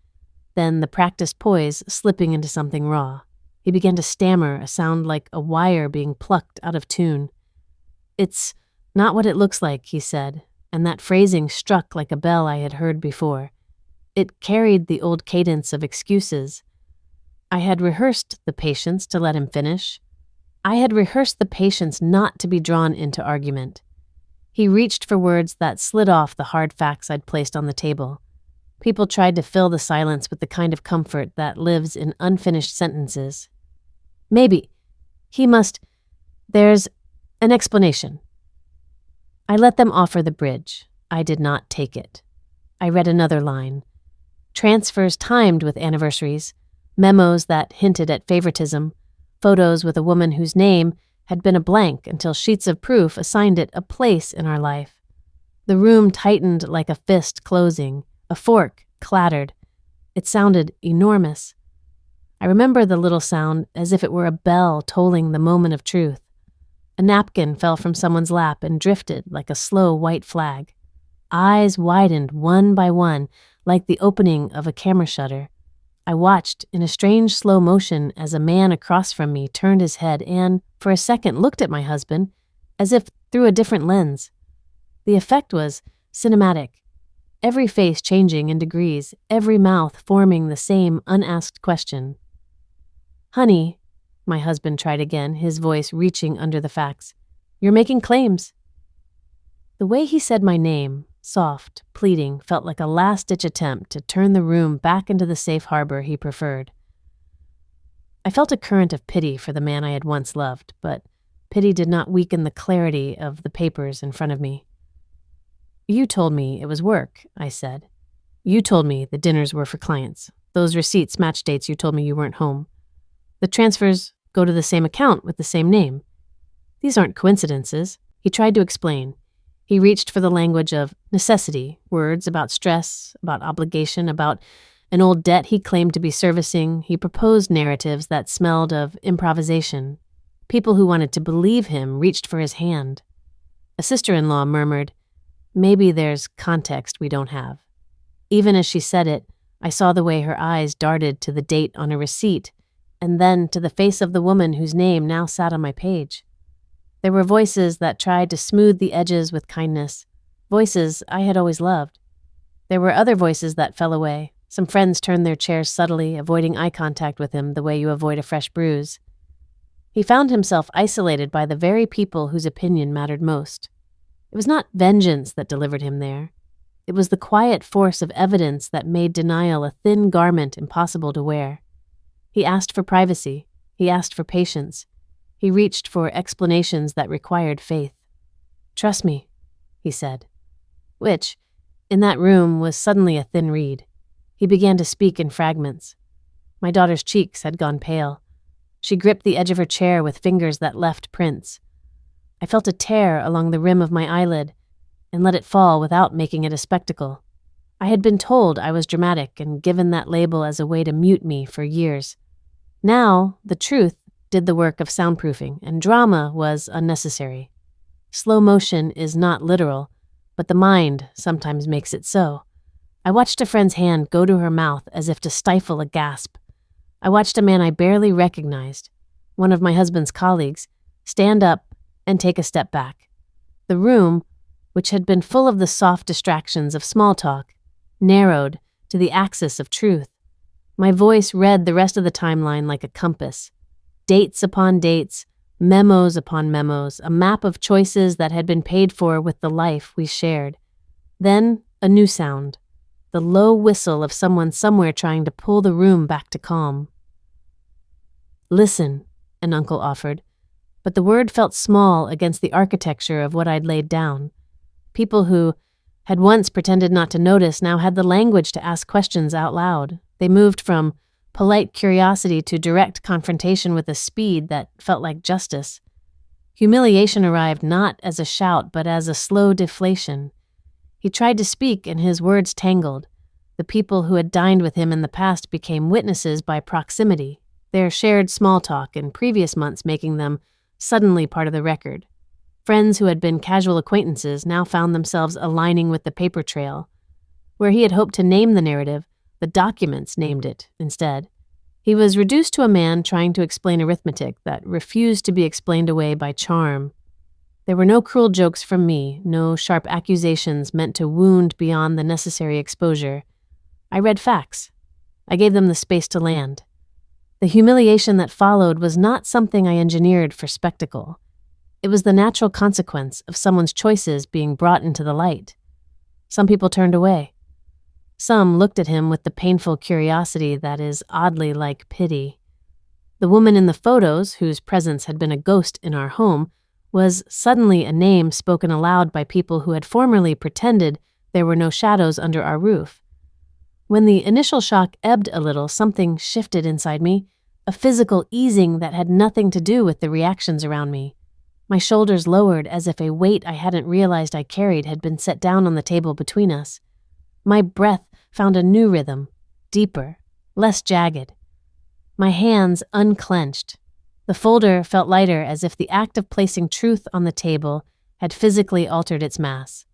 then the practiced poise slipping into something raw. He began to stammer, a sound like a wire being plucked out of tune. "It's not what it looks like," he said, and that phrasing struck like a bell I had heard before. It carried the old cadence of excuses. I had rehearsed the patience to let him finish. I had rehearsed the patience not to be drawn into argument. He reached for words that slid off the hard facts I'd placed on the table. People tried to fill the silence with the kind of comfort that lives in unfinished sentences. "Maybe. There's an explanation." I let them offer the bridge. I did not take it. I read another line. Transfers timed with anniversaries, memos that hinted at favoritism, photos with a woman whose name had been a blank until sheets of proof assigned it a place in our life. The room tightened like a fist closing. A fork clattered. It sounded enormous. I remember the little sound as if it were a bell tolling the moment of truth. A napkin fell from someone's lap and drifted like a slow white flag. Eyes widened one by one, like the opening of a camera shutter. I watched in a strange slow motion as a man across from me turned his head and, for a second, looked at my husband, as if through a different lens. The effect was cinematic. Every face changing in degrees, every mouth forming the same unasked question. "Honey," my husband tried again, his voice reaching under the facts, "you're making claims." The way he said my name, soft, pleading, felt like a last-ditch attempt to turn the room back into the safe harbor he preferred. I felt a current of pity for the man I had once loved, but pity did not weaken the clarity of the papers in front of me. "You told me it was work," I said. "You told me the dinners were for clients. Those receipts match dates you told me you weren't home. The transfers go to the same account with the same name. These aren't coincidences." He tried to explain. He reached for the language of necessity, words about stress, about obligation, about an old debt he claimed to be servicing. He proposed narratives that smelled of improvisation. People who wanted to believe him reached for his hand. A sister-in-law murmured, "Maybe there's context we don't have." Even as she said it, I saw the way her eyes darted to the date on a receipt, and then to the face of the woman whose name now sat on my page. There were voices that tried to smooth the edges with kindness, voices I had always loved. There were other voices that fell away. Some friends turned their chairs subtly, avoiding eye contact with him the way you avoid a fresh bruise. He found himself isolated by the very people whose opinion mattered most. It was not vengeance that delivered him there. It was the quiet force of evidence that made denial a thin garment impossible to wear. He asked for privacy. He asked for patience. He reached for explanations that required faith. "Trust me," he said. Which, in that room, was suddenly a thin reed. He began to speak in fragments. My daughter's cheeks had gone pale. She gripped the edge of her chair with fingers that left prints. I felt a tear along the rim of my eyelid and let it fall without making it a spectacle. I had been told I was dramatic and given that label as a way to mute me for years. Now, the truth did the work of soundproofing, and drama was unnecessary. Slow motion is not literal, but the mind sometimes makes it so. I watched a friend's hand go to her mouth as if to stifle a gasp. I watched a man I barely recognized, one of my husband's colleagues, stand up and take a step back. The room, which had been full of the soft distractions of small talk, narrowed to the axis of truth. My voice read the rest of the timeline like a compass. Dates upon dates, memos upon memos, a map of choices that had been paid for with the life we shared. Then a new sound, the low whistle of someone somewhere trying to pull the room back to calm. "Listen," an uncle offered, but the word felt small against the architecture of what I'd laid down. People who had once pretended not to notice now had the language to ask questions out loud. They moved from polite curiosity to direct confrontation with a speed that felt like justice. Humiliation arrived not as a shout, but as a slow deflation. He tried to speak, and his words tangled. The people who had dined with him in the past became witnesses by proximity, their shared small talk in previous months making them suddenly part of the record. Friends who had been casual acquaintances now found themselves aligning with the paper trail. Where he had hoped to name the narrative, the documents named it instead. He was reduced to a man trying to explain arithmetic that refused to be explained away by charm. There were no cruel jokes from me, no sharp accusations meant to wound beyond the necessary exposure. I read facts. I gave them the space to land. The humiliation that followed was not something I engineered for spectacle. It was the natural consequence of someone's choices being brought into the light. Some people turned away. Some looked at him with the painful curiosity that is oddly like pity. The woman in the photos, whose presence had been a ghost in our home, was suddenly a name spoken aloud by people who had formerly pretended there were no shadows under our roof. When the initial shock ebbed a little, something shifted inside me, a physical easing that had nothing to do with the reactions around me. My shoulders lowered as if a weight I hadn't realized I carried had been set down on the table between us. My breath found a new rhythm, deeper, less jagged. My hands unclenched. The folder felt lighter, as if the act of placing truth on the table had physically altered its mass.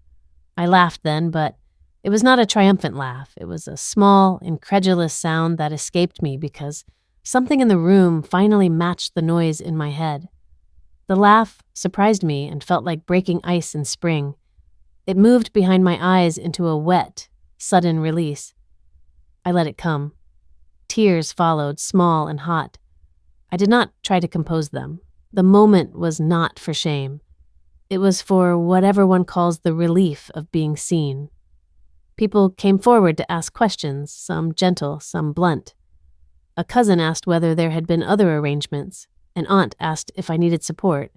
I laughed then, but it was not a triumphant laugh. It was a small, incredulous sound that escaped me because something in the room finally matched the noise in my head. The laugh surprised me and felt like breaking ice in spring. It moved behind my eyes into a wet, sudden release. I let it come. Tears followed, small and hot. I did not try to compose them. The moment was not for shame. It was for whatever one calls the relief of being seen. People came forward to ask questions, some gentle, some blunt. A cousin asked whether there had been other arrangements. An aunt asked if I needed support.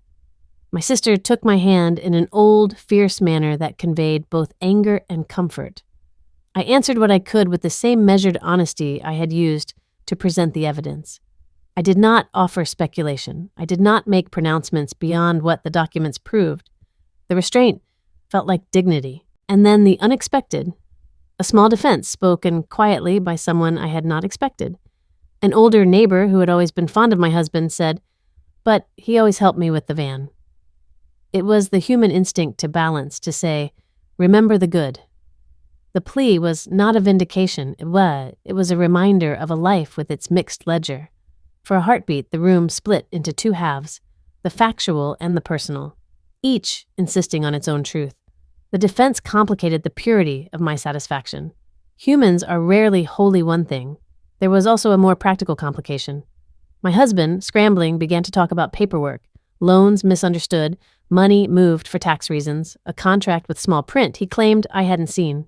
My sister took my hand in an old, fierce manner that conveyed both anger and comfort. I answered what I could with the same measured honesty I had used to present the evidence. I did not offer speculation. I did not make pronouncements beyond what the documents proved. The restraint felt like dignity. And then the unexpected. A small defense spoken quietly by someone I had not expected. An older neighbor who had always been fond of my husband said, "But he always helped me with the van." It was the human instinct to balance, to say, "Remember the good." The plea was not a vindication, it was a reminder of a life with its mixed ledger. For a heartbeat, the room split into two halves, the factual and the personal, each insisting on its own truth. The defense complicated the purity of my satisfaction. Humans are rarely wholly one thing. There was also a more practical complication. My husband, scrambling, began to talk about paperwork, loans misunderstood, money moved for tax reasons, a contract with small print he claimed I hadn't seen.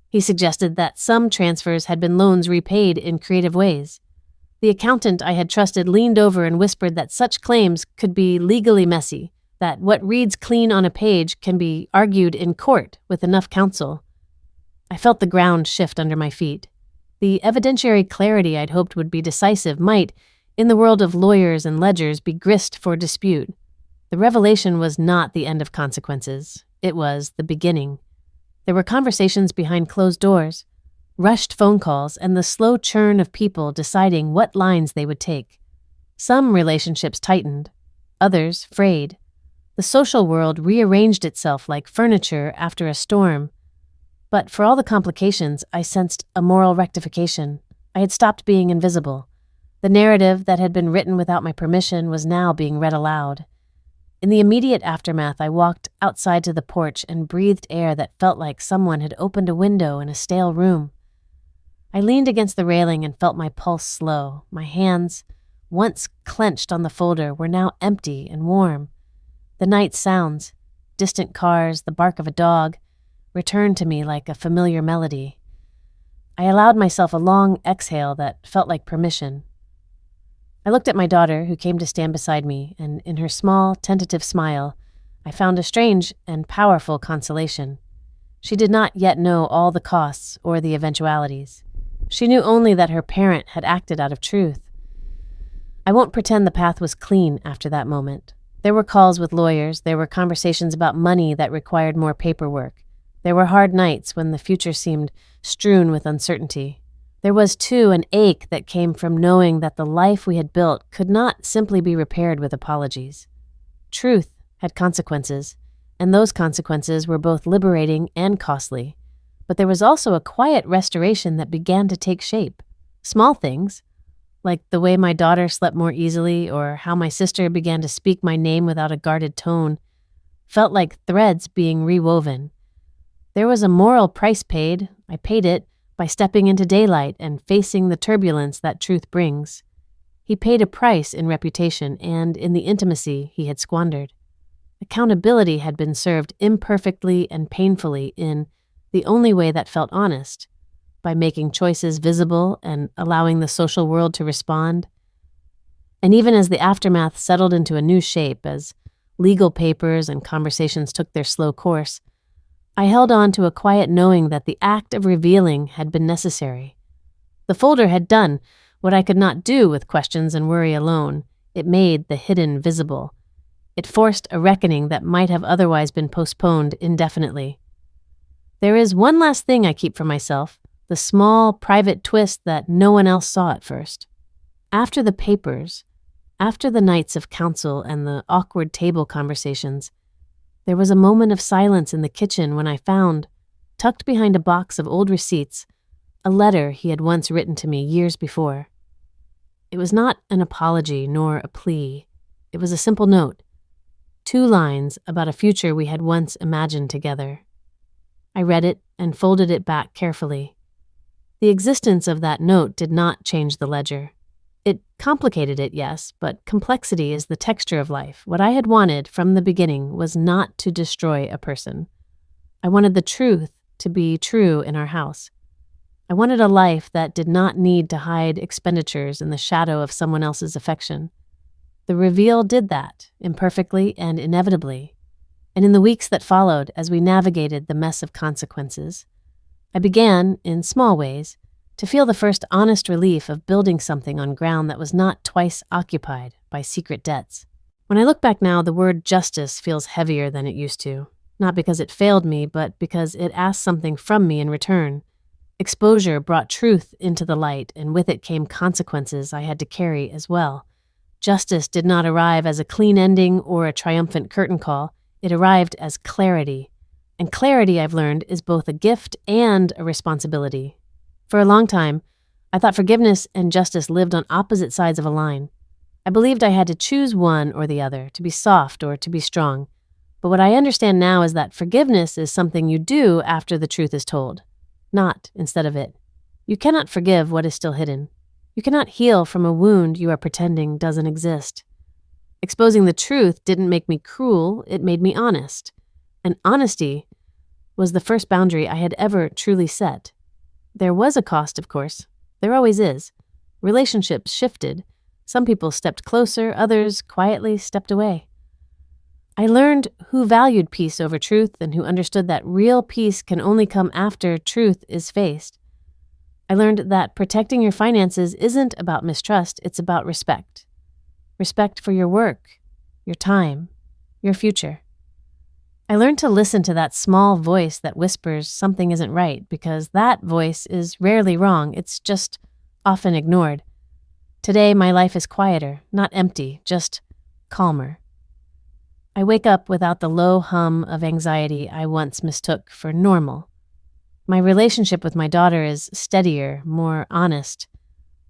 He suggested that some transfers had been loans repaid in creative ways. The accountant I had trusted leaned over and whispered that such claims could be legally messy, that what reads clean on a page can be argued in court with enough counsel. I felt the ground shift under my feet. The evidentiary clarity I'd hoped would be decisive might, in the world of lawyers and ledgers, be grist for dispute. The revelation was not the end of consequences. It was the beginning. There were conversations behind closed doors, rushed phone calls, and the slow churn of people deciding what lines they would take. Some relationships tightened, others frayed. The social world rearranged itself like furniture after a storm. But for all the complications, I sensed a moral rectification. I had stopped being invisible. The narrative that had been written without my permission was now being read aloud. In the immediate aftermath, I walked outside to the porch and breathed air that felt like someone had opened a window in a stale room. I leaned against the railing and felt my pulse slow. My hands, once clenched on the folder, were now empty and warm. The night sounds, distant cars, the bark of a dog, returned to me like a familiar melody. I allowed myself a long exhale that felt like permission. I looked at my daughter, who came to stand beside me, and in her small, tentative smile, I found a strange and powerful consolation. She did not yet know all the costs or the eventualities. She knew only that her parent had acted out of truth. I won't pretend the path was clean after that moment. There were calls with lawyers, there were conversations about money that required more paperwork. There were hard nights when the future seemed strewn with uncertainty. There was, too, an ache that came from knowing that the life we had built could not simply be repaired with apologies. Truth had consequences, and those consequences were both liberating and costly. But there was also a quiet restoration that began to take shape. Small things, like the way my daughter slept more easily or how my sister began to speak my name without a guarded tone, felt like threads being rewoven. There was a moral price paid. I paid it by stepping into daylight and facing the turbulence that truth brings. He paid a price in reputation and in the intimacy he had squandered. Accountability had been served imperfectly and painfully in the only way that felt honest, by making choices visible and allowing the social world to respond. And even as the aftermath settled into a new shape, as legal papers and conversations took their slow course, I held on to a quiet knowing that the act of revealing had been necessary. The folder had done what I could not do with questions and worry alone. It made the hidden visible. It forced a reckoning that might have otherwise been postponed indefinitely. There is one last thing I keep for myself, the small, private twist that no one else saw at first. After the papers, after the nights of counsel and the awkward table conversations, there was a moment of silence in the kitchen when I found, tucked behind a box of old receipts, a letter he had once written to me years before. It was not an apology nor a plea. It was a simple note, 2 lines about a future we had once imagined together. I read it and folded it back carefully. The existence of that note did not change the ledger. It complicated it, yes, but complexity is the texture of life. What I had wanted from the beginning was not to destroy a person. I wanted the truth to be true in our house. I wanted a life that did not need to hide expenditures in the shadow of someone else's affection. The reveal did that, imperfectly and inevitably. And in the weeks that followed, as we navigated the mess of consequences, I began, in small ways, to feel the first honest relief of building something on ground that was not twice occupied by secret debts. When I look back now, the word justice feels heavier than it used to. not because it failed me, but because it asked something from me in return. Exposure brought truth into the light, and with it came consequences I had to carry as well. Justice did not arrive as a clean ending or a triumphant curtain call. It arrived as clarity. And clarity, I've learned, is both a gift and a responsibility. For a long time, I thought forgiveness and justice lived on opposite sides of a line. I believed I had to choose one or the other, to be soft or to be strong. But what I understand now is that forgiveness is something you do after the truth is told, not instead of it. You cannot forgive what is still hidden. You cannot heal from a wound you are pretending doesn't exist. Exposing the truth didn't make me cruel, it made me honest. And honesty was the first boundary I had ever truly set. There was a cost, of course. There always is. Relationships shifted. Some people stepped closer, others quietly stepped away. I learned who valued peace over truth and who understood that real peace can only come after truth is faced. I learned that protecting your finances isn't about mistrust, it's about respect. Respect for your work, your time, your future. I learned to listen to that small voice that whispers something isn't right, because that voice is rarely wrong, it's just often ignored. Today, my life is quieter, not empty, just calmer. I wake up without the low hum of anxiety I once mistook for normal. My relationship with my daughter is steadier, more honest.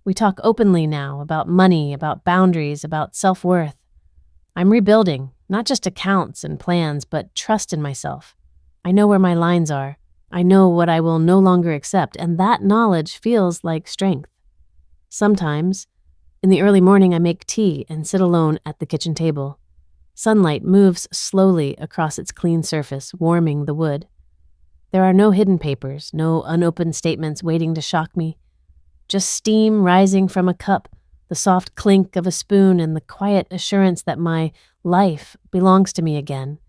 We talk openly now about money, about boundaries, about self-worth. I'm rebuilding, not just accounts and plans, but trust in myself. I know where my lines are. I know what I will no longer accept, and that knowledge feels like strength. Sometimes, in the early morning, I make tea and sit alone at the kitchen table. Sunlight moves slowly across its clean surface, warming the wood. There are no hidden papers, no unopened statements waiting to shock me. Just steam rising from a cup, the soft clink of a spoon, and the quiet assurance that my life belongs to me again.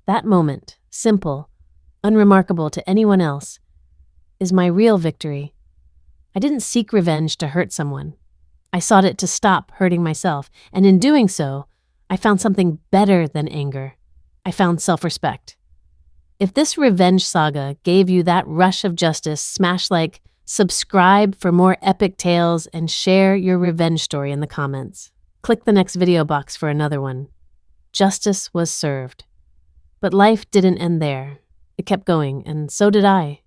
That moment, simple, unremarkable to anyone else, is my real victory. I didn't seek revenge to hurt someone. I sought it to stop hurting myself, and in doing so, I found something better than anger. I found self-respect. If this revenge saga gave you that rush of justice, smash like, subscribe for more epic tales, and share your revenge story in the comments. Click the next video box for another one. Justice was served. But life didn't end there. It kept going, and so did I.